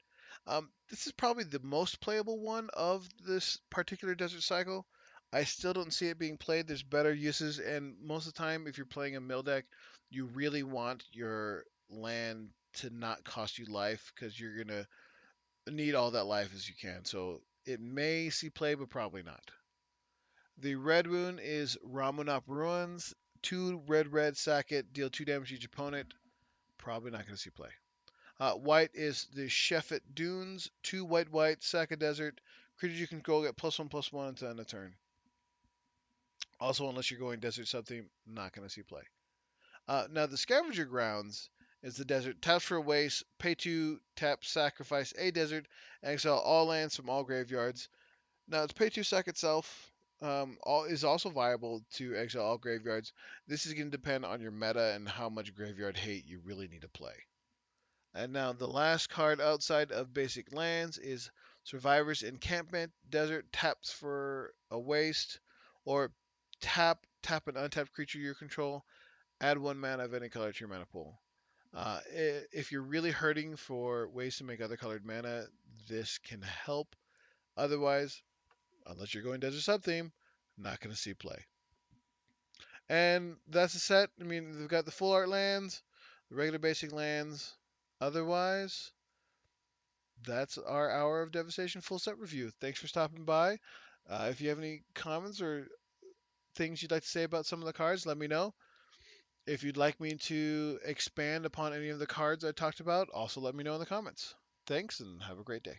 This is probably the most playable one of this particular desert cycle. I still don't see it being played. There's better uses, and most of the time, if you're playing a mill deck, you really want your land to not cost you life, because you're gonna need all that life as you can. So it may see play, but probably not. The red rune is Ramunap Ruins. 2 red red, sack it, deal 2 damage to each opponent. Probably not going to see play. White is the Sheffet Dunes. 2 white white, sack a desert. Creatures you control get +1/+1 until end of turn. Also, unless you're going desert something, not going to see play. Now, the Scavenger Grounds is the desert. Taps for a waste, pay 2, tap, sacrifice a desert, exile all lands from all graveyards. Now, its pay 2 sack itself is also viable to exile all graveyards. This is going to depend on your meta and how much graveyard hate you really need to play. And now the last card outside of basic lands is Survivor's Encampment. Desert taps for a waste, or tap an untapped creature you control. Add 1 mana of any color to your mana pool. If you're really hurting for ways to make other colored mana, this can help. Otherwise, unless you're going desert sub theme, not going to see play. And that's the set. I mean, they've got the full art lands, the regular basic lands. Otherwise, that's our Hour of Devastation full set review. Thanks for stopping by. If you have any comments or things you'd like to say about some of the cards, let me know. If you'd like me to expand upon any of the cards I talked about, also let me know in the comments. Thanks, and have a great day.